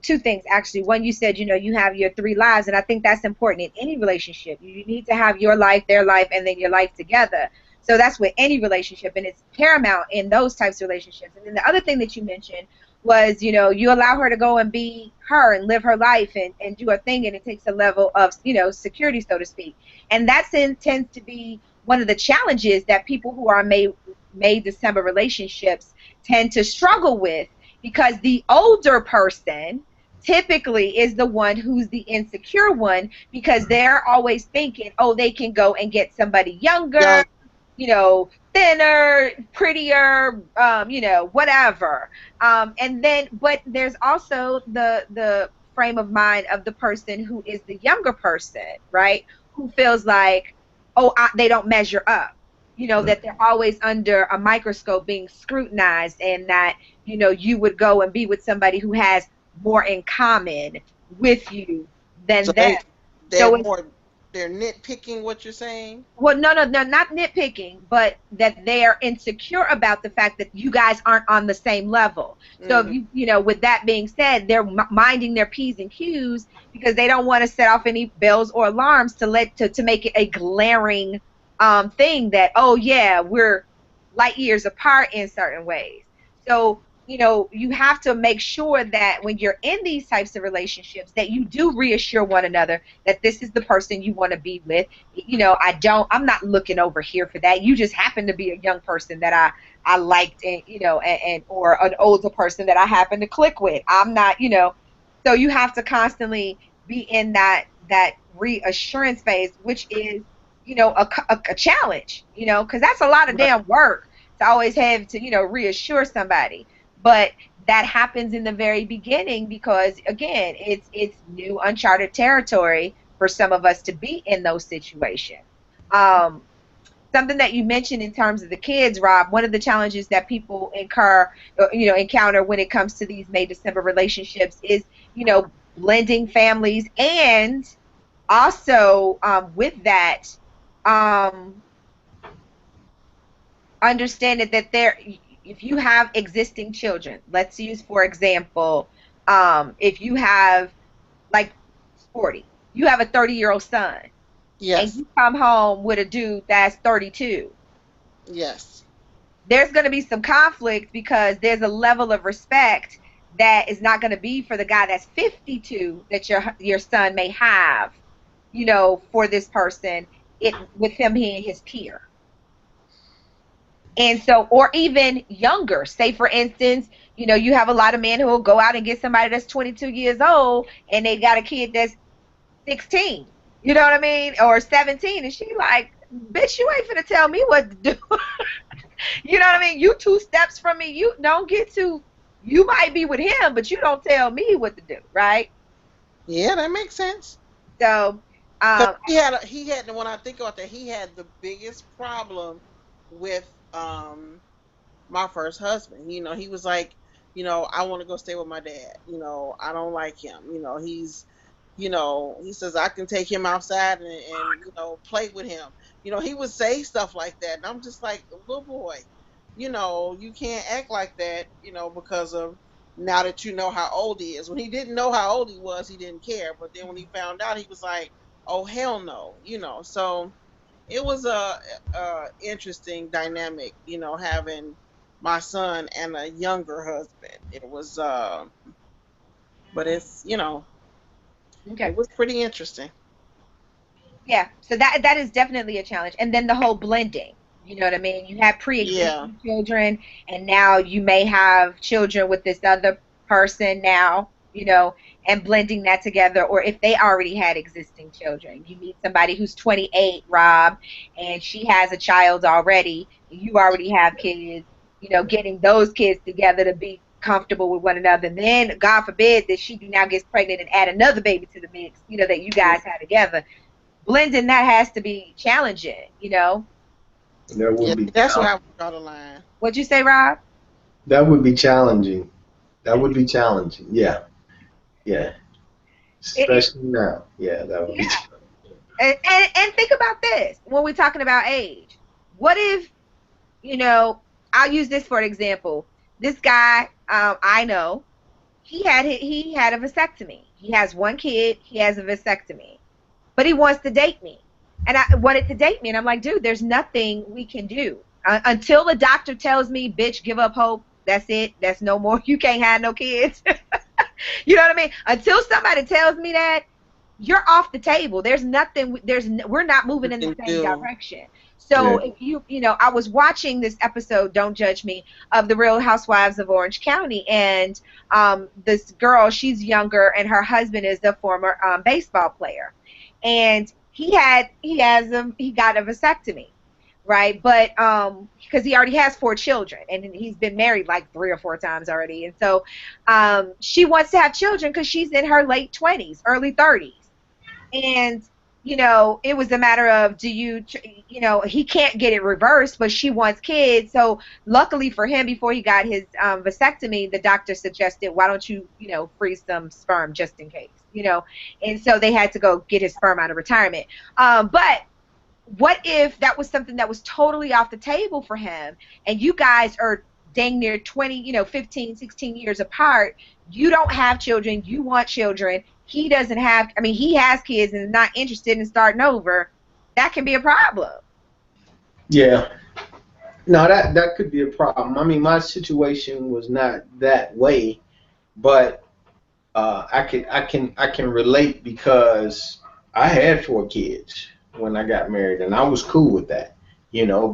2 things, actually. One, you said, you have your 3 lives, and I think that's important in any relationship. You need to have your life, their life, and then your life together. So that's with any relationship, and it's paramount in those types of relationships. And then the other thing that you mentioned was, you allow her to go and be her and live her life and do her thing, and it takes a level of, security, so to speak. And that tends to be one of the challenges that people who are May-December relationships tend to struggle with, because the older person typically is the one who's the insecure one, because they're always thinking, oh, they can go and get somebody younger, thinner, prettier, whatever. But there's also the frame of mind of the person who is the younger person, right? Who feels like, oh, they don't measure up. That they're always under a microscope being scrutinized, and that, you would go and be with somebody who has more in common with you than them. They're nitpicking what you're saying? Well, no, not nitpicking, but that they're insecure about the fact that you guys aren't on the same level. So, if with that being said, they're minding their P's and Q's because they don't want to set off any bells or alarms to make it a glaring thing that, oh yeah, we're light years apart in certain ways. So, you have to make sure that when you're in these types of relationships that you do reassure one another that this is the person you want to be with. I'm not looking over here for that. You just happen to be a young person that I liked, and or an older person that I happen to click with. I'm not, so you have to constantly be in that reassurance phase, which is, a challenge, because that's a lot of damn work to always have to, reassure somebody. But that happens in the very beginning because, again, it's new, uncharted territory for some of us to be in those situations. Something that you mentioned in terms of the kids, Rob, one of the challenges that people encounter when it comes to these May-December relationships is, blending families, and also with that, understanding that if you have existing children, let's use, for example, if you have, like, 40, you have a 30-year-old son. Yes. And you come home with a dude that's 32. Yes. There's going to be some conflict because there's a level of respect that is not going to be for the guy that's 52 that your son may have, for this person, with him being his peer. And so, or even younger, say for instance, you have a lot of men who will go out and get somebody that's 22 years old and they got a kid that's 16, you know what I mean? Or 17. And she like, bitch, you ain't finna tell me what to do. You know what I mean? You 2 steps from me. You don't get to, you might be with him, but you don't tell me what to do, right? Yeah, that makes sense. So, he had, when I think about that, he had the biggest problem with my first husband. He was like, I want to go stay with my dad. I don't like him. He says I can take him outside and play with him. He would say stuff like that. And I'm just like, little boy, you can't act like that, because of now that you know how old he is. When he didn't know how old he was, he didn't care. But then when he found out, he was like, oh, hell no, So it was a interesting dynamic, having my son and a younger husband. It was, but it's, Okay. it was pretty interesting. Yeah, so that is definitely a challenge. And then the whole blending, you know what I mean? You have pre-existing children, and now you may have children with this other person now, and blending that together. Or if they already had existing children, you meet somebody who's 28, Rob, and she has a child already, and you already have kids, getting those kids together to be comfortable with one another. And then, God forbid, that she now gets pregnant and add another baby to the mix, that you guys had together. Blending that has to be challenging, That would be. That's where I would draw the line. What'd you say, Rob? That would be challenging. That would be challenging. Yeah. Especially now. Yeah, that would be challenging. And think about this when we're talking about age. What if, I'll use this for an example. This guy, I know, he had a vasectomy. He has one kid. He has a vasectomy. But he wants to date me. And I wanted to date me. And I'm like, dude, there's nothing we can do. Until the doctor tells me, bitch, give up hope. That's it. That's no more. You can't have no kids. You know what I mean? Until somebody tells me that, you're off the table. There's nothing. We're not moving in the same direction. So if I was watching this episode, Don't Judge Me, of The Real Housewives of Orange County, and this girl, she's younger, and her husband is a former baseball player. And he got a vasectomy, right? But because he already has 4 children, and he's been married like 3 or 4 times already, and so she wants to have children because she's in her late 20s, early 30s, and it was a matter of he can't get it reversed, but she wants kids. So luckily for him, before he got his vasectomy, the doctor suggested, why don't you freeze some sperm just in case. And so they had to go get his sperm out of retirement. But what if that was something that was totally off the table for him, and you guys are dang near 20, 15, 16 years apart. You don't have children. You want children. He doesn't have, he has kids and is not interested in starting over. That can be a problem. Yeah. No, that could be a problem. My situation was not that way, but I can relate because I had 4 kids when I got married, and I was cool with that,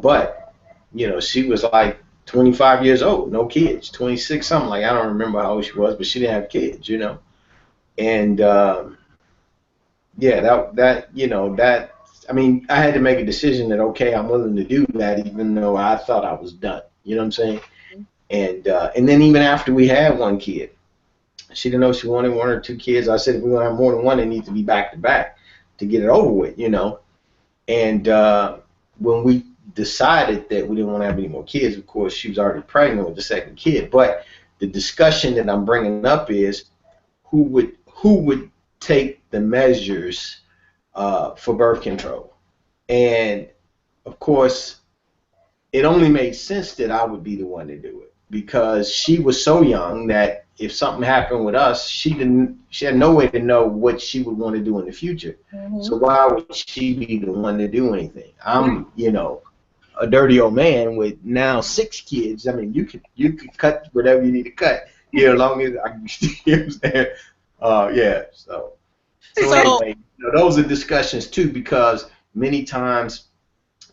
But she was like 25 years old, no kids, 26 something, like I don't remember how old she was, but she didn't have kids, And I had to make a decision that okay, I'm willing to do that, even though I thought I was done. You know what I'm saying? And then even after we had 1 kid, she didn't know she wanted 1 or 2 kids. I said if we're gonna have more than 1, they need to be back to back to get it over with, And when we decided that we didn't want to have any more kids, of course, she was already pregnant with the 2nd kid. But the discussion that I'm bringing up is who would take the measures for birth control. And of course, it only made sense that I would be the one to do it because she was so young that if something happened with us, she had no way to know what she would want to do in the future. Mm-hmm. So why would she be the one to do anything? I'm, a dirty old man with now 6 kids. You could cut whatever you need to cut, as long as I can stay. So anyway, those are discussions too, because many times,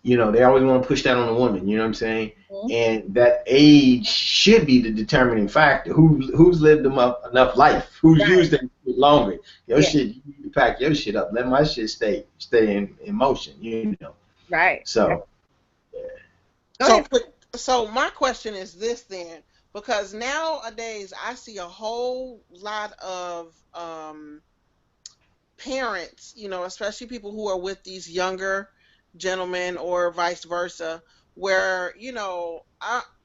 they always want to push that on the woman, you know what I'm saying? Mm-hmm. And that age should be the determining factor. Who's lived enough life? Who's used it longer? Your shit, you need to pack your shit up. Let my shit stay in motion, Right. So, So my question is this then, because nowadays I see a whole lot of parents, especially people who are with these younger gentlemen or vice versa, where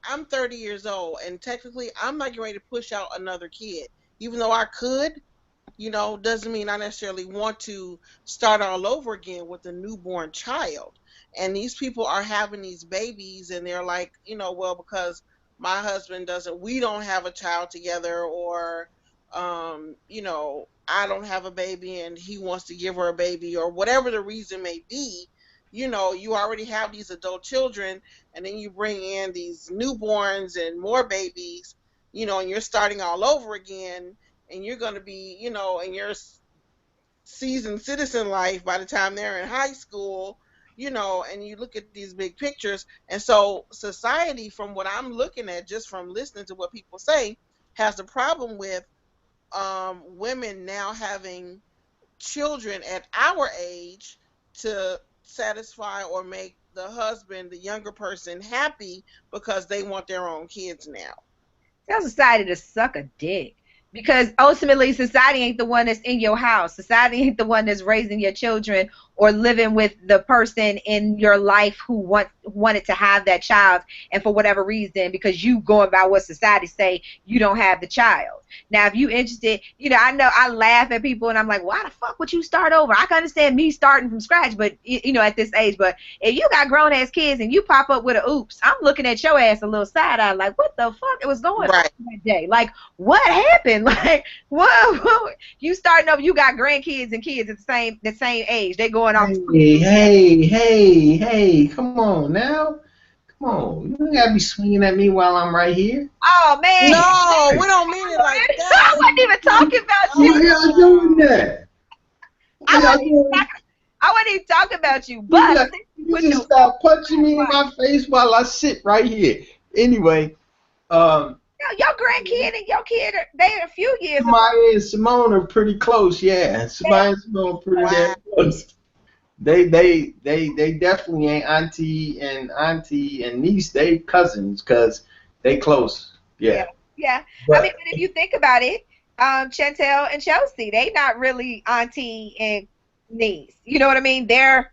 I'm 30 years old, and technically I'm not getting ready to push out another kid. Even though I could, doesn't mean I necessarily want to start all over again with a newborn child. And these people are having these babies, and they're like, well, because my husband doesn't, we don't have a child together, or, I don't have a baby and he wants to give her a baby, or whatever the reason may be. You already have these adult children, and then you bring in these newborns and more babies, and you're starting all over again, and you're going to be, in your seasoned citizen life by the time they're in high school, and you look at these big pictures. And so society, from what I'm looking at, just from listening to what people say, has a problem with women now having children at our age to satisfy or make the husband, the younger person, happy because they want their own kids now. Tell society to suck a dick. Because ultimately, society ain't the one that's in your house. Society ain't the one that's raising your children or living with the person in your life who wanted to have that child, and for whatever reason, because you going by what society say, you don't have the child. Now, if you interested, I know I laugh at people and I'm like, why the fuck would you start over? I can understand me starting from scratch, but at this age, but if you got grown ass kids and you pop up with a oops, I'm looking at your ass a little side eye like, what the fuck it was going on that day? Like, what happened? Like, whoa, you starting over, you got grandkids and kids at the same age. They going off. Hey, come on now. Come on. You don't gotta be swinging at me while I'm right here. Oh, man. No, we don't mean it like that. I wasn't even talking about you. Why y'all doing that? I wasn't even talking about you. But you just stop punching me in my face while I sit right here. Anyway, your grandkid and your kid, they're a few years apart. Maya and Simone are pretty close, yeah. Maya and Simone are pretty damn close. They definitely ain't auntie and niece. They cousins, because they close. Yeah. But, I mean, but if you think about it, Chantel and Chelsea, they not really auntie and niece. You know what I mean? They're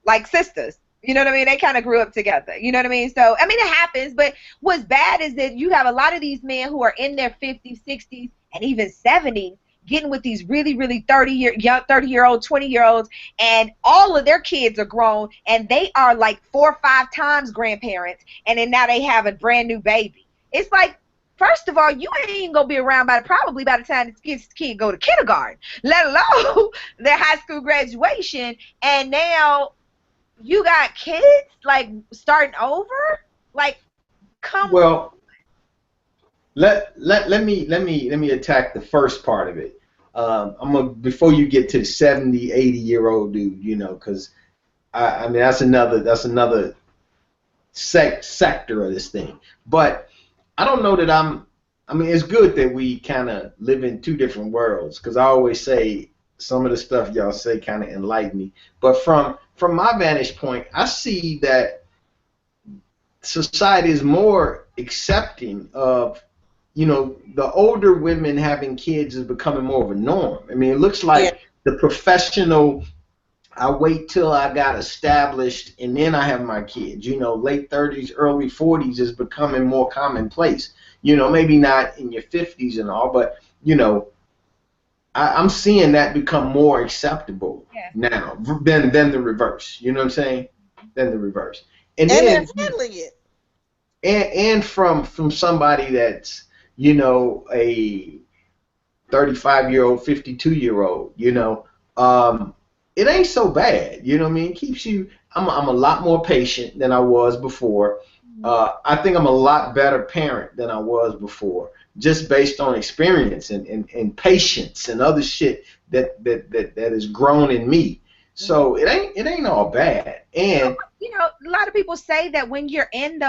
like sisters. You know what I mean? They kind of grew up together. You know what I mean? So, I mean, it happens. But what's bad is that you have a lot of these men who are in their 50s, 60s, and even 70s getting with these really, really 30-year-old, 20-year-olds, and all of their kids are grown, and they are like 4 or 5 times grandparents, and then now they have a brand new baby. It's like, first of all, you ain't even going to be around probably by the time this kid go to kindergarten, let alone their high school graduation, and now you got kids like starting over? Like, come on. Well, let me attack the first part of it. Before you get to the 70, 80-year-old dude, because I mean that's another sector of this thing. But I don't know that I mean, it's good that we kind of live in two different worlds, because I always say some of the stuff y'all say kind of enlighten me. But from my vantage point, I see that society is more accepting of, the older women having kids is becoming more of a norm. I mean, it looks like the professional, I wait till I got established and then I have my kids. Late 30s, early 40s is becoming more commonplace. Maybe not in your 50s and all, but, I'm seeing that become more acceptable now than the reverse. You know what I'm saying? Than the reverse. And then they're handling it. And from somebody that's, a 35-year-old, 52-year-old, it ain't so bad. You know what I mean? It keeps you. I'm a lot more patient than I was before. I think I'm a lot better parent than I was before, just based on experience and patience and other shit that has grown in me. So it ain't all bad. And a lot of people say that when you're in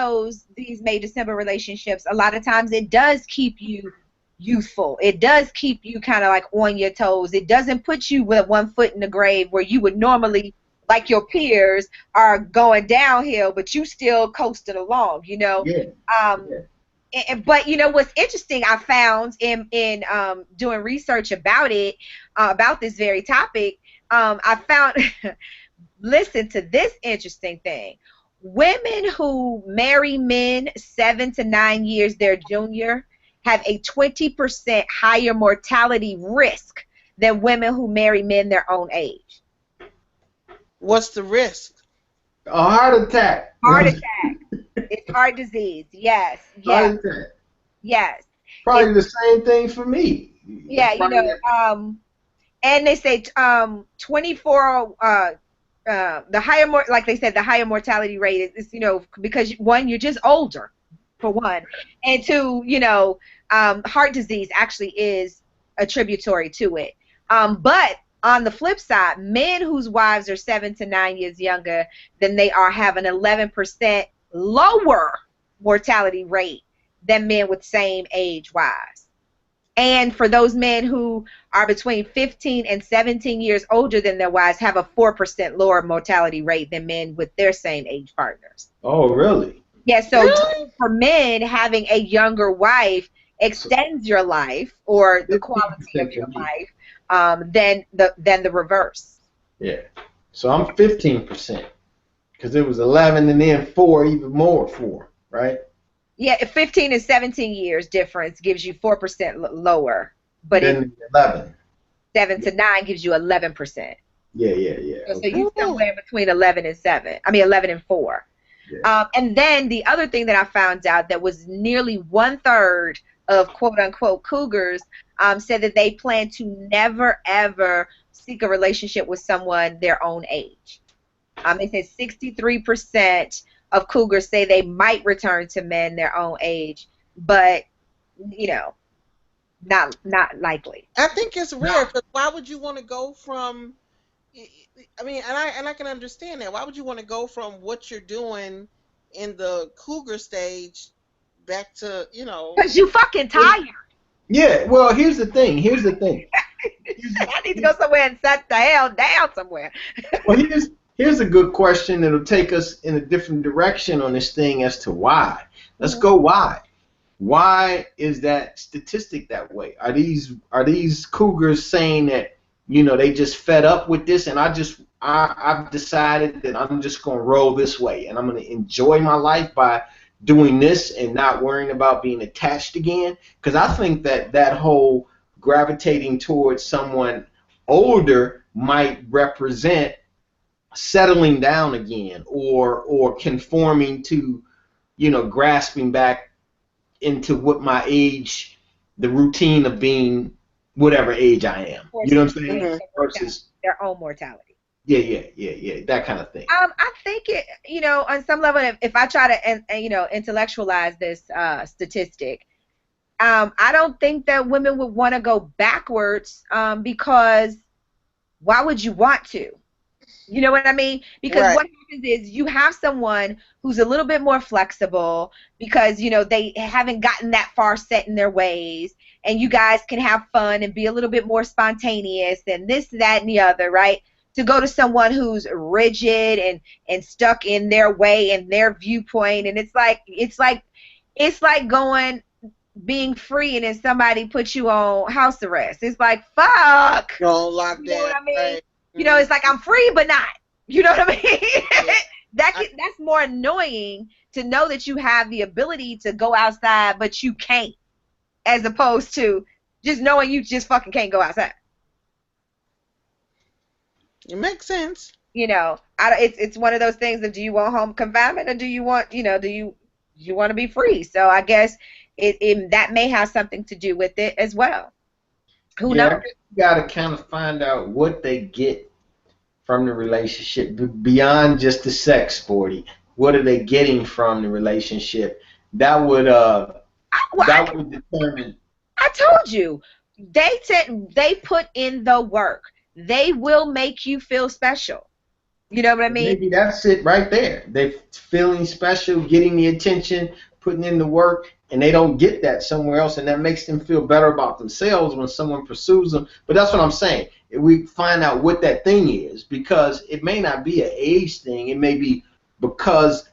these May December relationships, a lot of times it does keep you youthful. It does keep you kind of like on your toes. It doesn't put you with one foot in the grave where you would normally, like your peers, are going downhill, but you still coasting along. But what's interesting, I found in doing research about it, about this very topic, I found listen to this interesting thing. women who marry men 7 to 9 years their junior have a 20% higher mortality risk than women who marry men their own age. What's the risk? A heart attack. Heart attack. It's heart disease. Yes. Yes. Heart attack. Yes. Probably the same thing for me. Yeah, you know, and they say 24 the higher like they said, the higher mortality rate is, you know, because one, you're just older, for one, and two, you know, heart disease actually is attributory to it. But on the flip side, men whose wives are 7 to 9 years younger than they are have an 11% lower mortality rate than men with same age wives. And for those men who are between 15 and 17 years older than their wives have a 4% lower mortality rate than men with their same age partners. Oh, really? Yeah, so for men, having a younger wife extends your life, or the quality of your life, than the reverse. Yeah. So I'm 15%, because it was 11 and then 4, even more 4, right? Yeah, 15 and 17 years difference gives you 4% lower, but then 11. 7 to 9 gives you 11%. Yeah. So you somewhere between 11 and 7. I mean 11 and 4. Yeah. And then the other thing that I found out that was nearly 1/3 of quote unquote cougars said that they plan to never ever seek a relationship with someone their own age. They said 63% of cougars say they might return to men their own age, but you know, not likely. I think it's rare, because why would you want to go from? I mean, and I can understand that. Why would you want to go from what you're doing in the cougar stage back to, you know? Because you fucking tired. Yeah. Well, here's the thing. I need to go somewhere and sit the hell down somewhere. Well, here's a good question that'll take us in a different direction on this thing as to why. Let's go why. Why is that statistic that way? Are these cougars saying that, you know, they just fed up with this, and I've decided that I'm just going to roll this way, and I'm going to enjoy my life by doing this and not worrying about being attached again? Because I think that whole gravitating towards someone older might represent settling down again, or conforming to, you know, grasping back into what my age, the routine of being whatever age I am. You know what I'm saying? Versus their own mortality. Yeah, that kind of thing. I think it, you know, on some level, if I try to, you know, intellectualize this statistic, I don't think that women would want to go backwards, because why would you want to? You know what I mean? Because what happens is you have someone who's a little bit more flexible because, you know, they haven't gotten that far set in their ways, and you guys can have fun and be a little bit more spontaneous and this, that, and the other, right? To go to someone who's rigid and stuck in their way and their viewpoint, and it's like going being free and then somebody puts you on house arrest. It's like, fuck. Don't lock you know what I mean? Right. You know, it's like I'm free but not. You know what I mean? That's more annoying, to know that you have the ability to go outside but you can't, as opposed to just knowing you just fucking can't go outside. It makes sense. You know, it's one of those things of, do you want home confinement, or do you want, you know, do you want to be free? So I guess that may have something to do with it as well. Who knows? You got to kind of find out what they get from the relationship beyond just the sex, Sporty. What are they getting from the relationship? That would determine. I told you, they put in the work. They will make you feel special. You know what I mean? Maybe that's it right there. They're feeling special, getting the attention, putting in the work, and they don't get that somewhere else, and that makes them feel better about themselves when someone pursues them. But that's what I'm saying. If we find out what that thing is, because it may not be an age thing. It may be because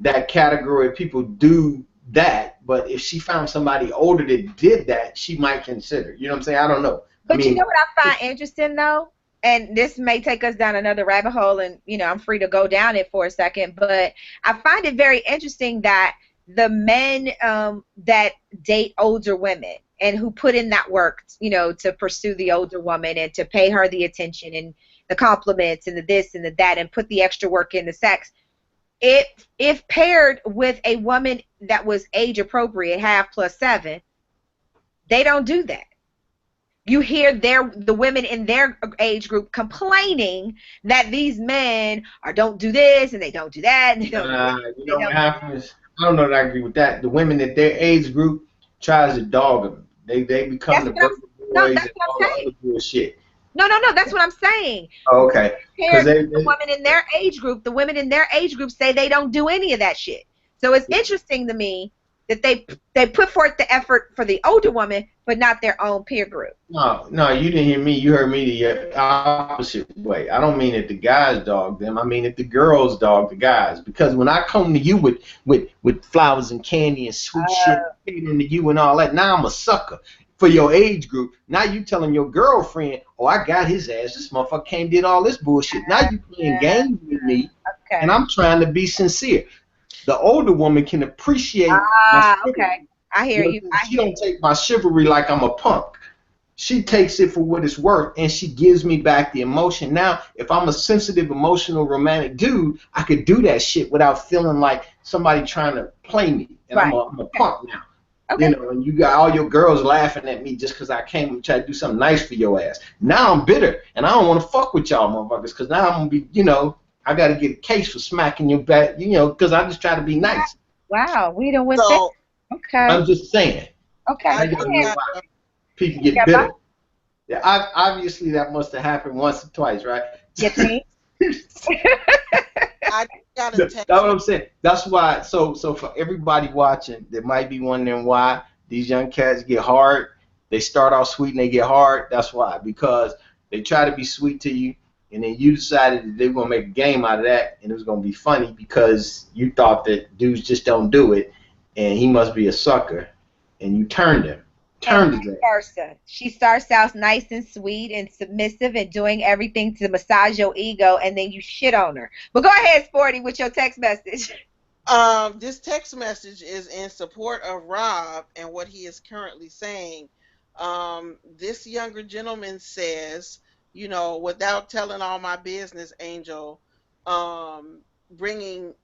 that category of people do that. But if she found somebody older that did that, she might consider. You know what I'm saying? I don't know. But you know what I find interesting, though? and this may take us down another rabbit hole, and I'm free to go down it for a second, but I find it very interesting that the men that date older women and who put in that work, to pursue the older woman and to pay her the attention and the compliments and the this and the that and put the extra work in the sex, if paired with a woman that was age appropriate, half plus 7, they don't do that. You hear the women in their age group complaining that these men don't do this and they don't do that. And they don't you know what happens? I don't know that I agree with that. The women at their age group tries to dog them. They become the burger boys and all the other bullshit. No, that's what I'm saying. Oh, okay. The women in their age group, say they don't do any of that shit. So it's interesting to me that they put forth the effort for the older woman, but not their own peer group. No, you didn't hear me. You heard me the opposite way. I don't mean that the guys dog them. I mean that the girls dog the guys. Because when I come to you with flowers and candy and sweet shit, catering to you and all that, now I'm a sucker for your age group. Now you telling your girlfriend, oh, I got his ass. This motherfucker came and did all this bullshit. Now you playing games with me, and I'm trying to be sincere. The older woman can appreciate my chivalry. Okay. I hear you. She don't take my chivalry like I'm a punk. She takes it for what it's worth, and she gives me back the emotion. Now, if I'm a sensitive, emotional, romantic dude, I could do that shit without feeling like somebody trying to play me. And I'm a punk now. Okay. And you got all your girls laughing at me just because I came and tried to do something nice for your ass. Now I'm bitter, and I don't want to fuck with y'all motherfuckers because now I'm going to be, I got to get a case for smacking your back, because I just try to be nice. Wow, we don't want that. Okay. I'm just saying. Okay. People get bitter. Yeah, obviously that must have happened once or twice, right? You think? That's what I'm saying. That's why. So for everybody watching, there might be wondering why these young cats get hard. They start off sweet and they get hard. That's why, because they try to be sweet to you. And then you decided that they were going to make a game out of that, and it was going to be funny because you thought that dudes just don't do it, and he must be a sucker, and you turned him. She starts out nice and sweet and submissive and doing everything to massage your ego, and then you shit on her. But go ahead, Sporty, with your text message. This text message is in support of Rob and what he is currently saying. This younger gentleman says, without telling all my business, Angel, bringing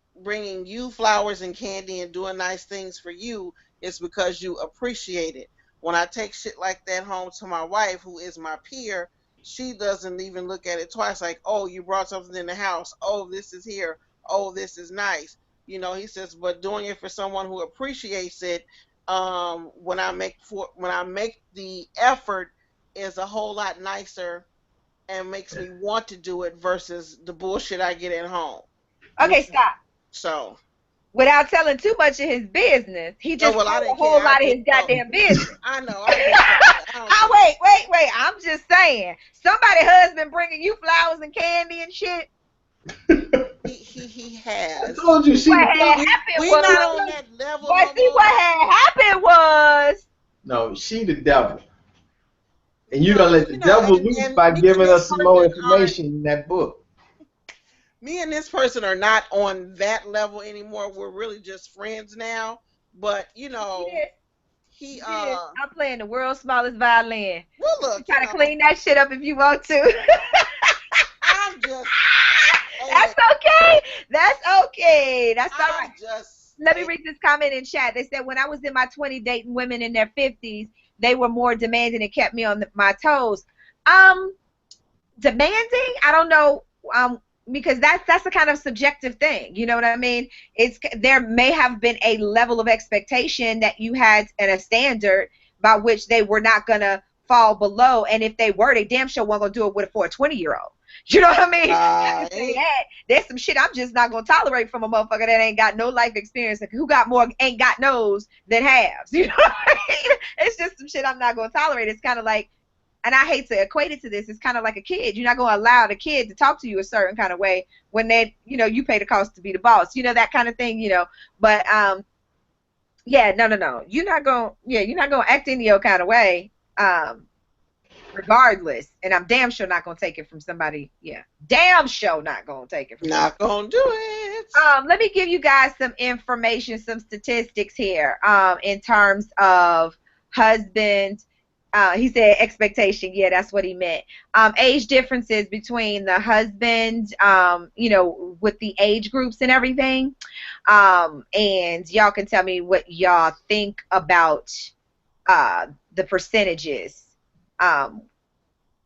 you flowers and candy and doing nice things for you is because you appreciate it. When I take shit like that home to my wife, who is my peer, she doesn't even look at it twice. Like, oh, you brought something in the house. Oh, this is here. Oh, this is nice. He says, but doing it for someone who appreciates it, when I make the effort, is a whole lot nicer and makes me want to do it versus the bullshit I get at home. Okay, stop. So, without telling too much of his business, he just told a whole lot of his goddamn business. I know. Wait. I'm just saying. Somebody's husband bringing you flowers and candy and shit. He has. I told you we're not on that level. But see, what had happened was. No, she the devil. And you're going to let the devil loose by giving us some more information in that book. Me and this person are not on that level anymore. We're really just friends now. But, I'm playing the world's smallest violin. Well, look. Try to clean that shit up if you want to. I'm just... That's okay. That's okay. That's all right. Let me read this comment in chat. They said, when I was in my 20s dating women in their 50s, they were more demanding and kept me on my toes. Demanding? I don't know, because that's a kind of subjective thing. You know what I mean? There may have been a level of expectation that you had and a standard by which they were not going to fall below. And if they were, they damn sure weren't going to do it for a 20-year-old. You know what I mean? There's some shit I'm just not going to tolerate from a motherfucker that ain't got no life experience. Who got more ain't got knows than haves. You know what I mean? It's just some shit I'm not going to tolerate. It's kind of like, and I hate to equate it to this, it's kind of like a kid. You're not going to allow the kid to talk to you a certain kind of way when they, you pay the cost to be the boss. That kind of thing, But, no. You're not going to act any old kind of way. regardless. And I'm damn sure not gonna take it from somebody. Yeah, damn sure not gonna take it from Not gonna do it. Let me give you guys some information, some statistics here. In terms of husband, he said expectation. Yeah, that's what he meant. Age differences between the husband, you know, with the age groups and everything. And y'all can tell me what y'all think about the percentages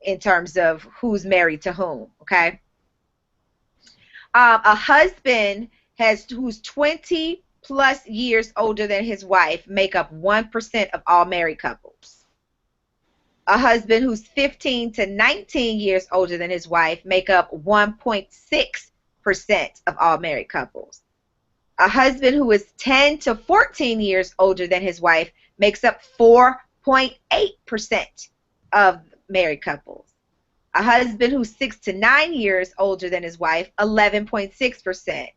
in terms of who's married to whom. Okay. A husband who's 20 plus years older than his wife make up 1% of all married couples. A husband who's 15 to 19 years older than his wife make up 1.6% of all married couples. A husband who is 10 to 14 years older than his wife makes up 4.8% of married couples. A husband who's 6 to 9 years older than his wife, 11.6%.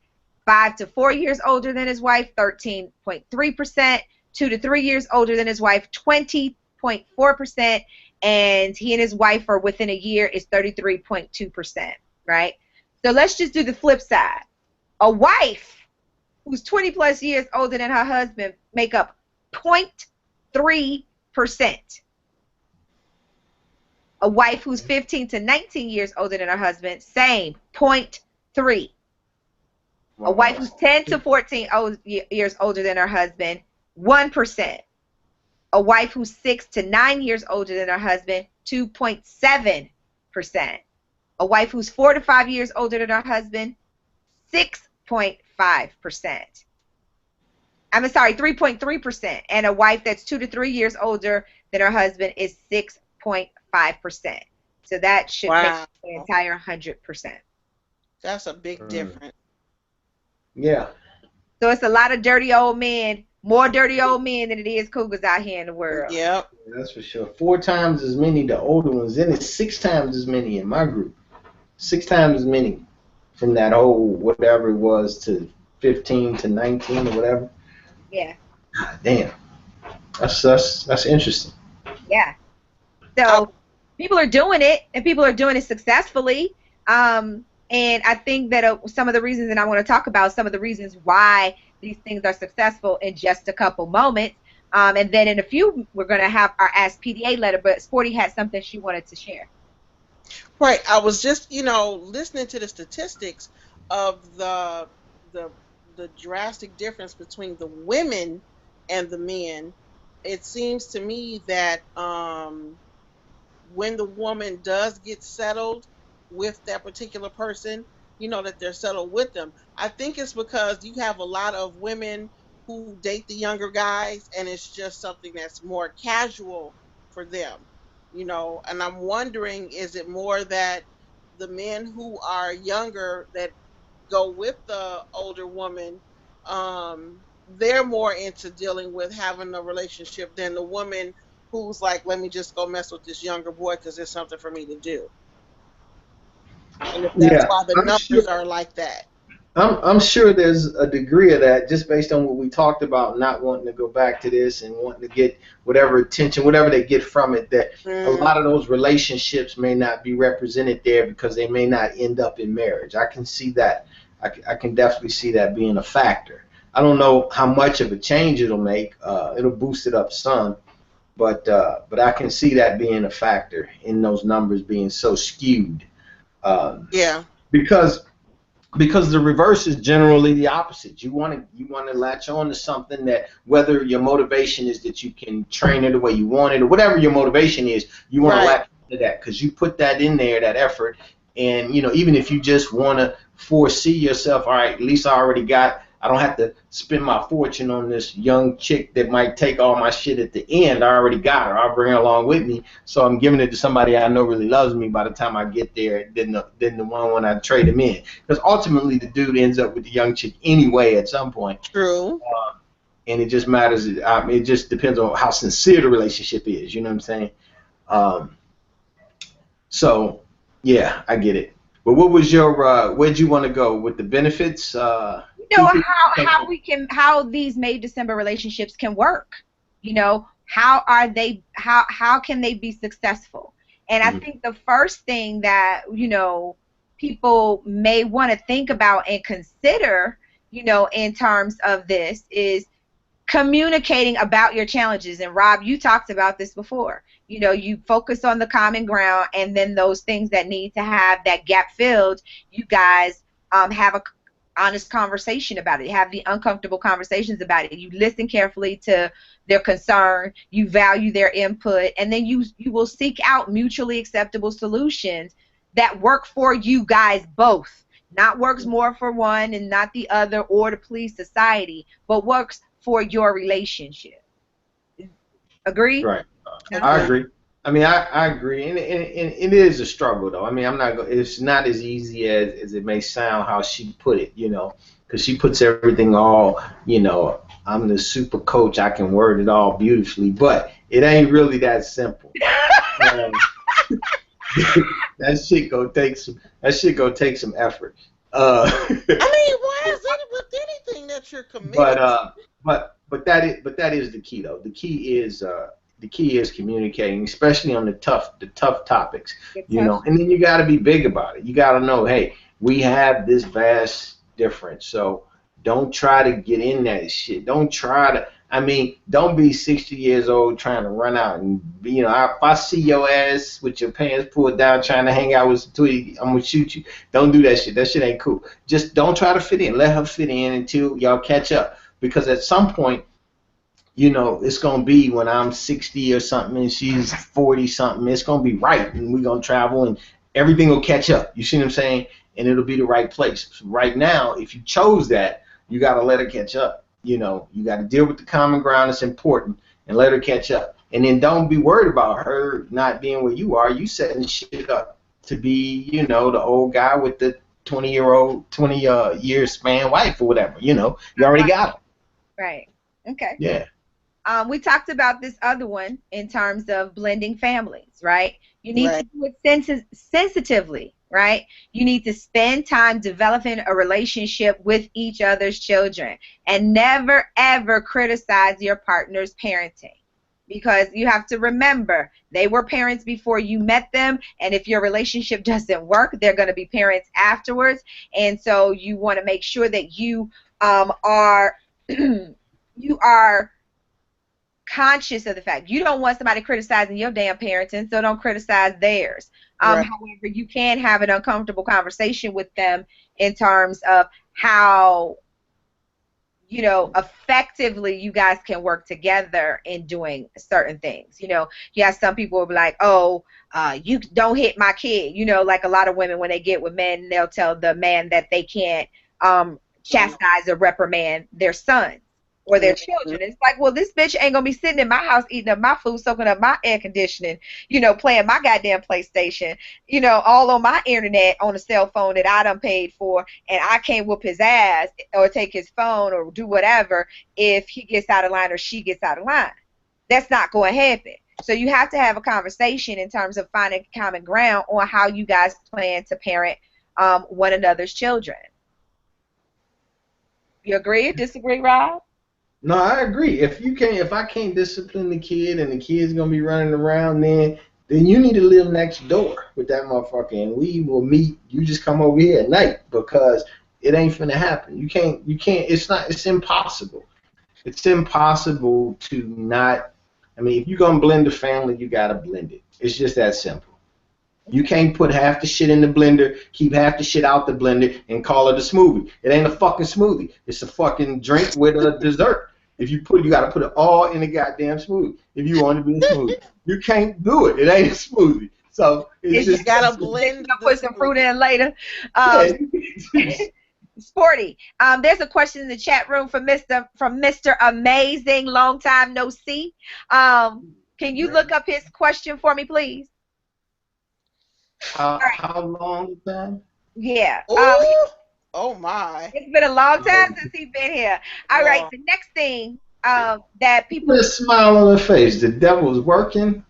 5 to 4 years older than his wife, 13.3%. 2 to 3 years older than his wife, 20.4%. And he and his wife are within a year is 33.2%, right? So let's just do the flip side. A wife who's 20 plus years older than her husband make up 0.3%. A wife who's 15 to 19 years older than her husband, same, 0.3. A wife who's 10 to 14 years older than her husband, 1%. A wife who's 6 to 9 years older than her husband, 2.7%. A wife who's 4 to 5 years older than her husband, 6.5%. I'm sorry, 3.3%. And a wife that's 2 to 3 years older than her husband is 6.5%. So that should make the entire 100%. That's a big difference. Yeah. So it's a lot of dirty old men, more dirty old men than it is cougars out here in the world. Yep. That's for sure. 4 times as many, the older ones. Then it's 6 times as many in my group. 6 times as many from that old whatever it was to 15 to 19 or whatever. Yeah. God damn. That's interesting. Yeah. So people are doing it, and people are doing it successfully. And I think that some of the reasons, and I want to talk about some of the reasons why these things are successful in just a couple moments. And then in a few, we're going to have our Ask PDA letter, but Sporty had something she wanted to share. Right. I was just, listening to the statistics of the drastic difference between the women and the men. It seems to me that when the woman does get settled with that particular person, that they're settled with them. I think it's because you have a lot of women who date the younger guys, and it's just something that's more casual for them, and I'm wondering, is it more that the men who are younger that go with the older woman, they're more into dealing with having a relationship than the woman who's like, let me just go mess with this younger boy because there's something for me to do. And if that's why the numbers are like that. I'm sure there's a degree of that just based on what we talked about, not wanting to go back to this and wanting to get whatever attention, whatever they get from it, that a lot of those relationships may not be represented there because they may not end up in marriage. I can see that. I can definitely see that being a factor. I don't know how much of a change it'll make. It'll boost it up some, but I can see that being a factor in those numbers being so skewed. Because the reverse is generally the opposite. You want to latch on to something that, whether your motivation is that you can train it the way you want it or whatever your motivation is, you want to latch on to that because you put that in there, that effort. And even if you just want to foresee yourself, all right, at least I don't have to spend my fortune on this young chick that might take all my shit at the end. I already got her. I'll bring her along with me. So I'm giving it to somebody I know really loves me by the time I get there than the one when I trade him in. Because ultimately the dude ends up with the young chick anyway at some point. True. And it just matters. It just depends on how sincere the relationship is. You know what I'm saying? So, yeah, I get it. But what was your, where'd you want to go with the benefits? How these May December relationships can work. How can they be successful? And I think the first thing that, you know, people may want to think about and consider, you know, in terms of this is communicating about your challenges. And Rob, you talked about this before. You know, you focus on the common ground, and then those things that need to have that gap filled, you guys have a honest conversation about it. You have the uncomfortable conversations about it. You listen carefully to their concern. You value their input, and then you will seek out mutually acceptable solutions that work for you guys both. Not works more for one and not the other, or to please society, but works for your relationship. Agree? Right. I agree. I mean, I agree, and it is a struggle, though. I mean, it's not as easy as it may sound how she put it, you know, because she puts everything all, you know, I'm the super coach, I can word it all beautifully, but it ain't really that simple. That shit gonna take some effort. I mean, why is it with anything that you're committed to? But that is the key, though. The key is communicating, especially on the tough topics, you know. And then you got to be big about it. You got to know, hey, we have this vast difference, so don't try to get in that shit. Don't be 60 years old trying to run out and, you know, if I see your ass with your pants pulled down trying to hang out with some tweet, I'm gonna shoot you. Don't do that shit. That shit ain't cool. Just don't try to fit in. Let her fit in until y'all catch up. Because at some point, you know, it's going to be when I'm 60 or something and she's 40 something, it's going to be right, and we're going to travel and everything will catch up. You see what I'm saying? And it'll be the right place. So right now, if you chose that, you got to let her catch up. You know, you got to deal with the common ground that's important and let her catch up. And then don't be worried about her not being where you are. You setting shit up to be, you know, the old guy with the 20-year span wife or whatever. You know, you already got him. Right. Okay. Yeah. We talked about this other one in terms of blending families, right? You need to do it sensitively, right? You need to spend time developing a relationship with each other's children, and never, ever criticize your partner's parenting, because you have to remember they were parents before you met them, and if your relationship doesn't work, they're going to be parents afterwards. And so you want to make sure that you are you are conscious of the fact you don't want somebody criticizing your damn parenting, so don't criticize theirs. However, you can have an uncomfortable conversation with them in terms of how, you know, effectively you guys can work together in doing certain things. You know, yeah, some people will be like, oh, you don't hit my kid. You know, like a lot of women, when they get with men, they'll tell the man that they can't chastise or reprimand their sons or their children. It's like, well, this bitch ain't gonna be sitting in my house eating up my food, soaking up my air conditioning, you know, playing my goddamn PlayStation, you know, all on my internet on a cell phone that I done paid for, and I can't whoop his ass or take his phone or do whatever if he gets out of line or she gets out of line. That's not going to happen. So you have to have a conversation in terms of finding common ground on how you guys plan to parent one another's children. You agree or disagree, Rob? No, I agree. If I can't discipline the kid and the kid's gonna be running around, then you need to live next door with that motherfucker, and we will meet. You just come over here at night, because it ain't finna happen. You can't. It's impossible. It's impossible to not. I mean, if you're gonna blend the family, you gotta blend it. It's just that simple. You can't put half the shit in the blender, keep half the shit out the blender, and call it a smoothie. It ain't a fucking smoothie. It's a fucking drink with a dessert. You gotta put it all in a goddamn smoothie if you want to be a smoothie. You can't do it. It ain't a smoothie. So it's just gotta blend. Put some fruit in later. Sporty. There's a question in the chat room from Mr. Amazing, long time no see. Can you look up his question for me, please? How long is that? Yeah. Oh my. It's been a long time since he's been here. All right. The next thing that people. Put a smile on her face. The devil's working.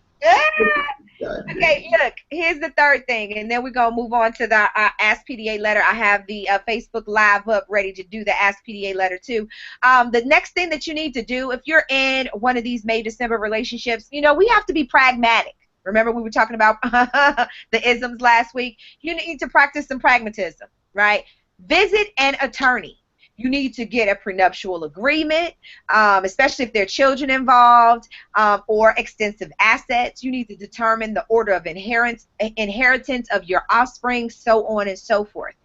Okay, look, here's the third thing, and then we're going to move on to the Ask PDA letter. I have the Facebook Live up ready to do the Ask PDA letter too. The next thing that you need to do if you're in one of these May-December relationships, you know, we have to be pragmatic, Remember we were talking about the isms last week? You need to practice some pragmatism, right? Visit an attorney. You need to get a prenuptial agreement, especially if there are children involved, or extensive assets. You need to determine the order of inheritance of your offspring, so on and so forth.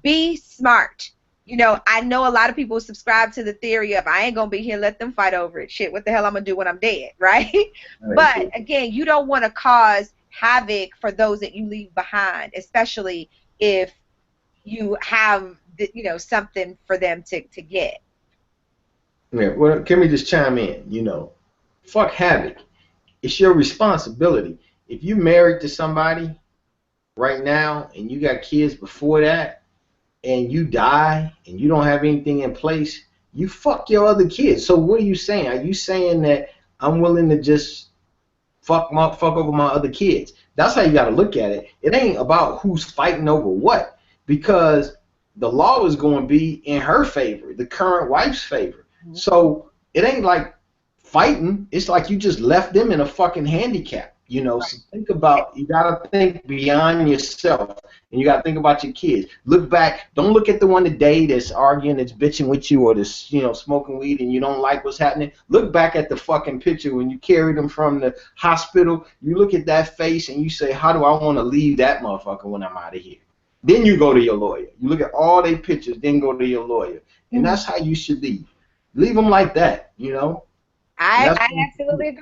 Be smart. You know, I know a lot of people subscribe to the theory of I ain't going to be here, let them fight over it. Shit, what the hell I'm going to do when I'm dead, right? But, again, you don't want to cause havoc for those that you leave behind, especially if you have, you know, something for them to get. Yeah, well, can we just chime in? You know, fuck havoc. It's your responsibility. If you married to somebody right now and you got kids before that, and you die and you don't have anything in place, you fuck your other kids. So what are you saying? Are you saying that I'm willing to just fuck over my other kids? That's how you got to look at it. It ain't about who's fighting over what, because the law is going to be in her favor, the current wife's favor. So it ain't like fighting. It's like you just left them in a fucking handicap. You know, so think about, you got to think beyond yourself, and you got to think about your kids. Look back. Don't look at the one today that's arguing, that's bitching with you, or that's, you know, smoking weed and you don't like what's happening. Look back at the fucking picture when you carried them from the hospital. You look at that face and you say, how do I want to leave that motherfucker when I'm out of here? Then you go to your lawyer. You look at all their pictures, then go to your lawyer. And that's how you should leave. Leave them like that, you know. I absolutely agree.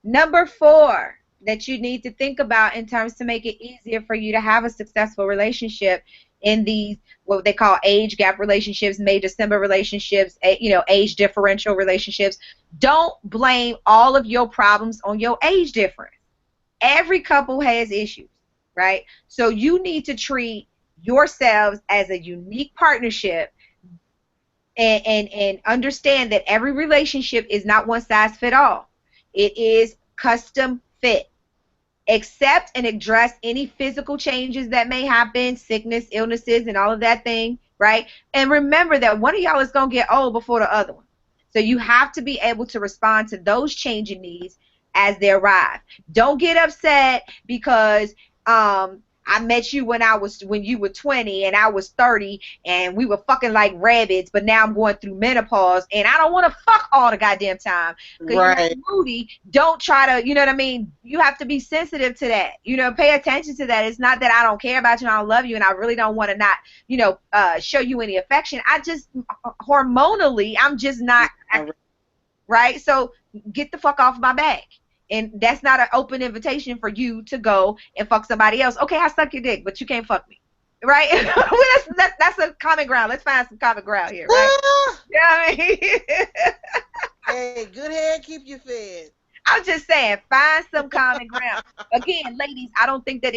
Number 4 that you need to think about in terms to make it easier for you to have a successful relationship in these, what they call age gap relationships, May-December relationships, you know, age differential relationships. Don't blame all of your problems on your age difference. Every couple has issues, right? So you need to treat yourselves as a unique partnership, and understand that every relationship is not one size fit all. It is custom fit. Accept and address any physical changes that may happen, sickness, illnesses, and all of that thing, right? And remember that one of y'all is going to get old before the other one. So you have to be able to respond to those changing needs as they arrive. Don't get upset because I met you when you were 20 and I was 30 and we were fucking like rabbits, but now I'm going through menopause and I don't want to fuck all the goddamn time. Right. You're moody. Don't try to, you know what I mean? You have to be sensitive to that. You know, pay attention to that. It's not that I don't care about you and I don't love you and I really don't want to not, you know, show you any affection. I just, hormonally, I'm just not, right? So get the fuck off my back. And that's not an open invitation for you to go and fuck somebody else. Okay, I suck your dick, but you can't fuck me. Right? that's a common ground. Let's find some common ground here, right? You know what I mean? Hey, good head, keep you fed. I'm just saying, find some common ground. Again, ladies, I don't think that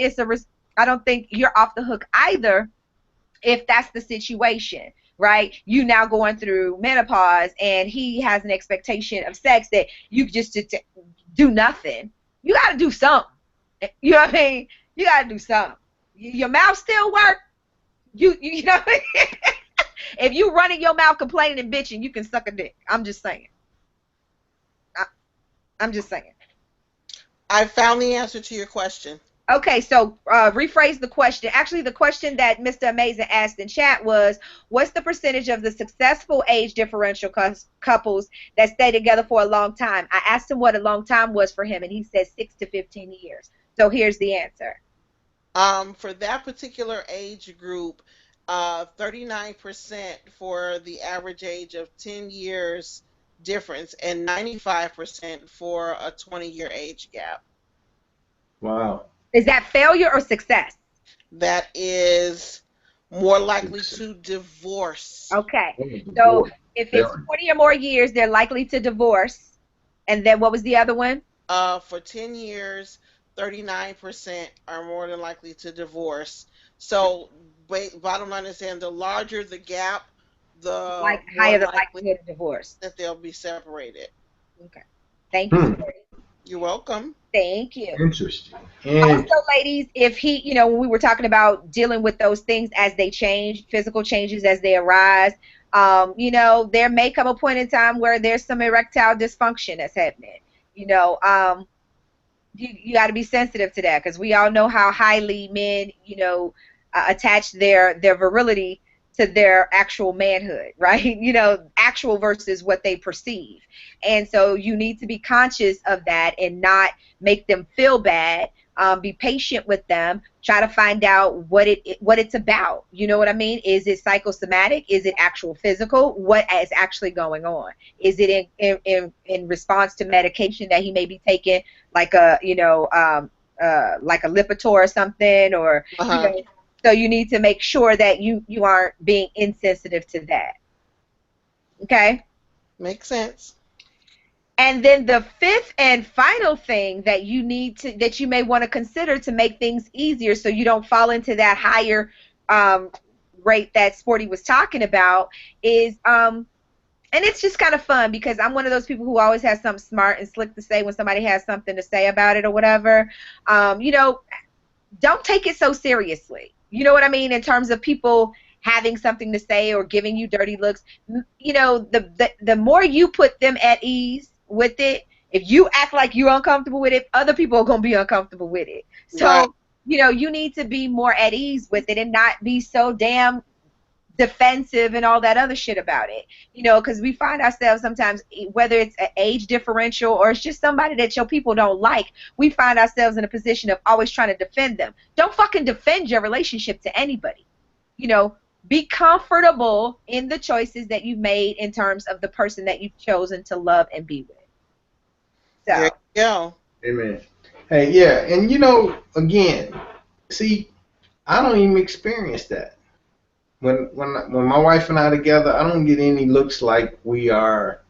I don't think you're off the hook either if that's the situation. Right? You now going through menopause and he has an expectation of sex that you just do nothing. You got to do something. You know what I mean? You got to do something. Your mouth still work. You know what I mean? If you running your mouth complaining and bitching, you can suck a dick. I'm just saying. I'm just saying. I found the answer to your question. Okay, so rephrase the question. Actually, the question that Mr. Amazing asked in chat was, what's the percentage of the successful age differential couples that stay together for a long time? I asked him what a long time was for him, and he said 6 to 15 years. So here's the answer. For that particular age group, 39% for the average age of 10 years difference, and 95% for a 20-year age gap. Wow. Is that failure or success? That is more likely to divorce. Okay. So if it's 20 or more years, they're likely to divorce. And then what was the other one? For 10 years, 39% are more than likely to divorce. So bottom line is saying the larger the gap, the higher the likelihood of divorce. That they'll be separated. Okay. Thank you. You're welcome. Thank you. Interesting. Also, ladies, if he, you know, when we were talking about dealing with those things as they change, physical changes as they arise, you know, there may come a point in time where there's some erectile dysfunction that's happening. You know, you got to be sensitive to that, because we all know how highly men, attach their virility to their actual manhood, right? Actual versus what they perceive. And so you need to be conscious of that and not make them feel bad. Be patient with them. Try to find out what it's about. You know what I mean? Is it psychosomatic? Is it actual physical? What is actually going on? Is it in response to medication that he may be taking, like a like a Lipitor or something, or so you need to make sure that you aren't being insensitive to that. Okay? Makes sense. And then the fifth and final thing that you may want to consider to make things easier so you don't fall into that higher rate that Sporty was talking about is, and it's just kind of fun because I'm one of those people who always has something smart and slick to say when somebody has something to say about it or whatever. Don't take it so seriously. You know what I mean? In terms of people having something to say or giving you dirty looks, the more you put them at ease with it, if you act like you're uncomfortable with it, other people are going to be uncomfortable with it. So, right. You need to be more at ease with it and not be so damn defensive and all that other shit about it. Because we find ourselves sometimes, whether it's an age differential or it's just somebody that your people don't like, we find ourselves in a position of always trying to defend them. Don't fucking defend your relationship to anybody. Be comfortable in the choices that you've made in terms of the person that you've chosen to love and be with. So. There you go. Amen. Hey, yeah, and again, see, I don't even experience that. When my wife and I are together, I don't get any looks like we are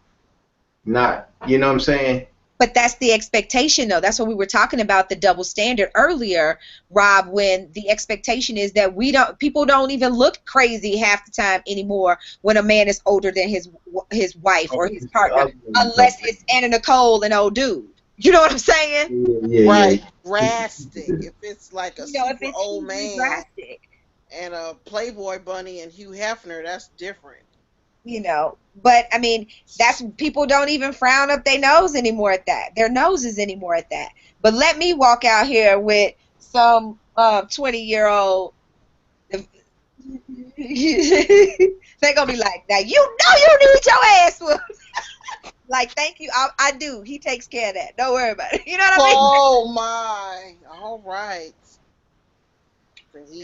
not. You know what I'm saying? But that's the expectation, though. That's what we were talking about, the double standard earlier, Rob, when the expectation is that people don't even look crazy half the time anymore when a man is older than his wife or his partner, unless it's Anna Nicole, an old dude. You know what I'm saying? Yeah, right. Drastic. If it's like a super old man drastic. And a Playboy bunny and Hugh Hefner, that's different. But I mean, people don't even frown up their nose anymore at that. Their noses anymore at that. But let me walk out here with some 20-year-old. They're gonna be like, now you need your ass whooped. Like, thank you, I do. He takes care of that. Don't worry about it. You know what I mean? Oh my! All right.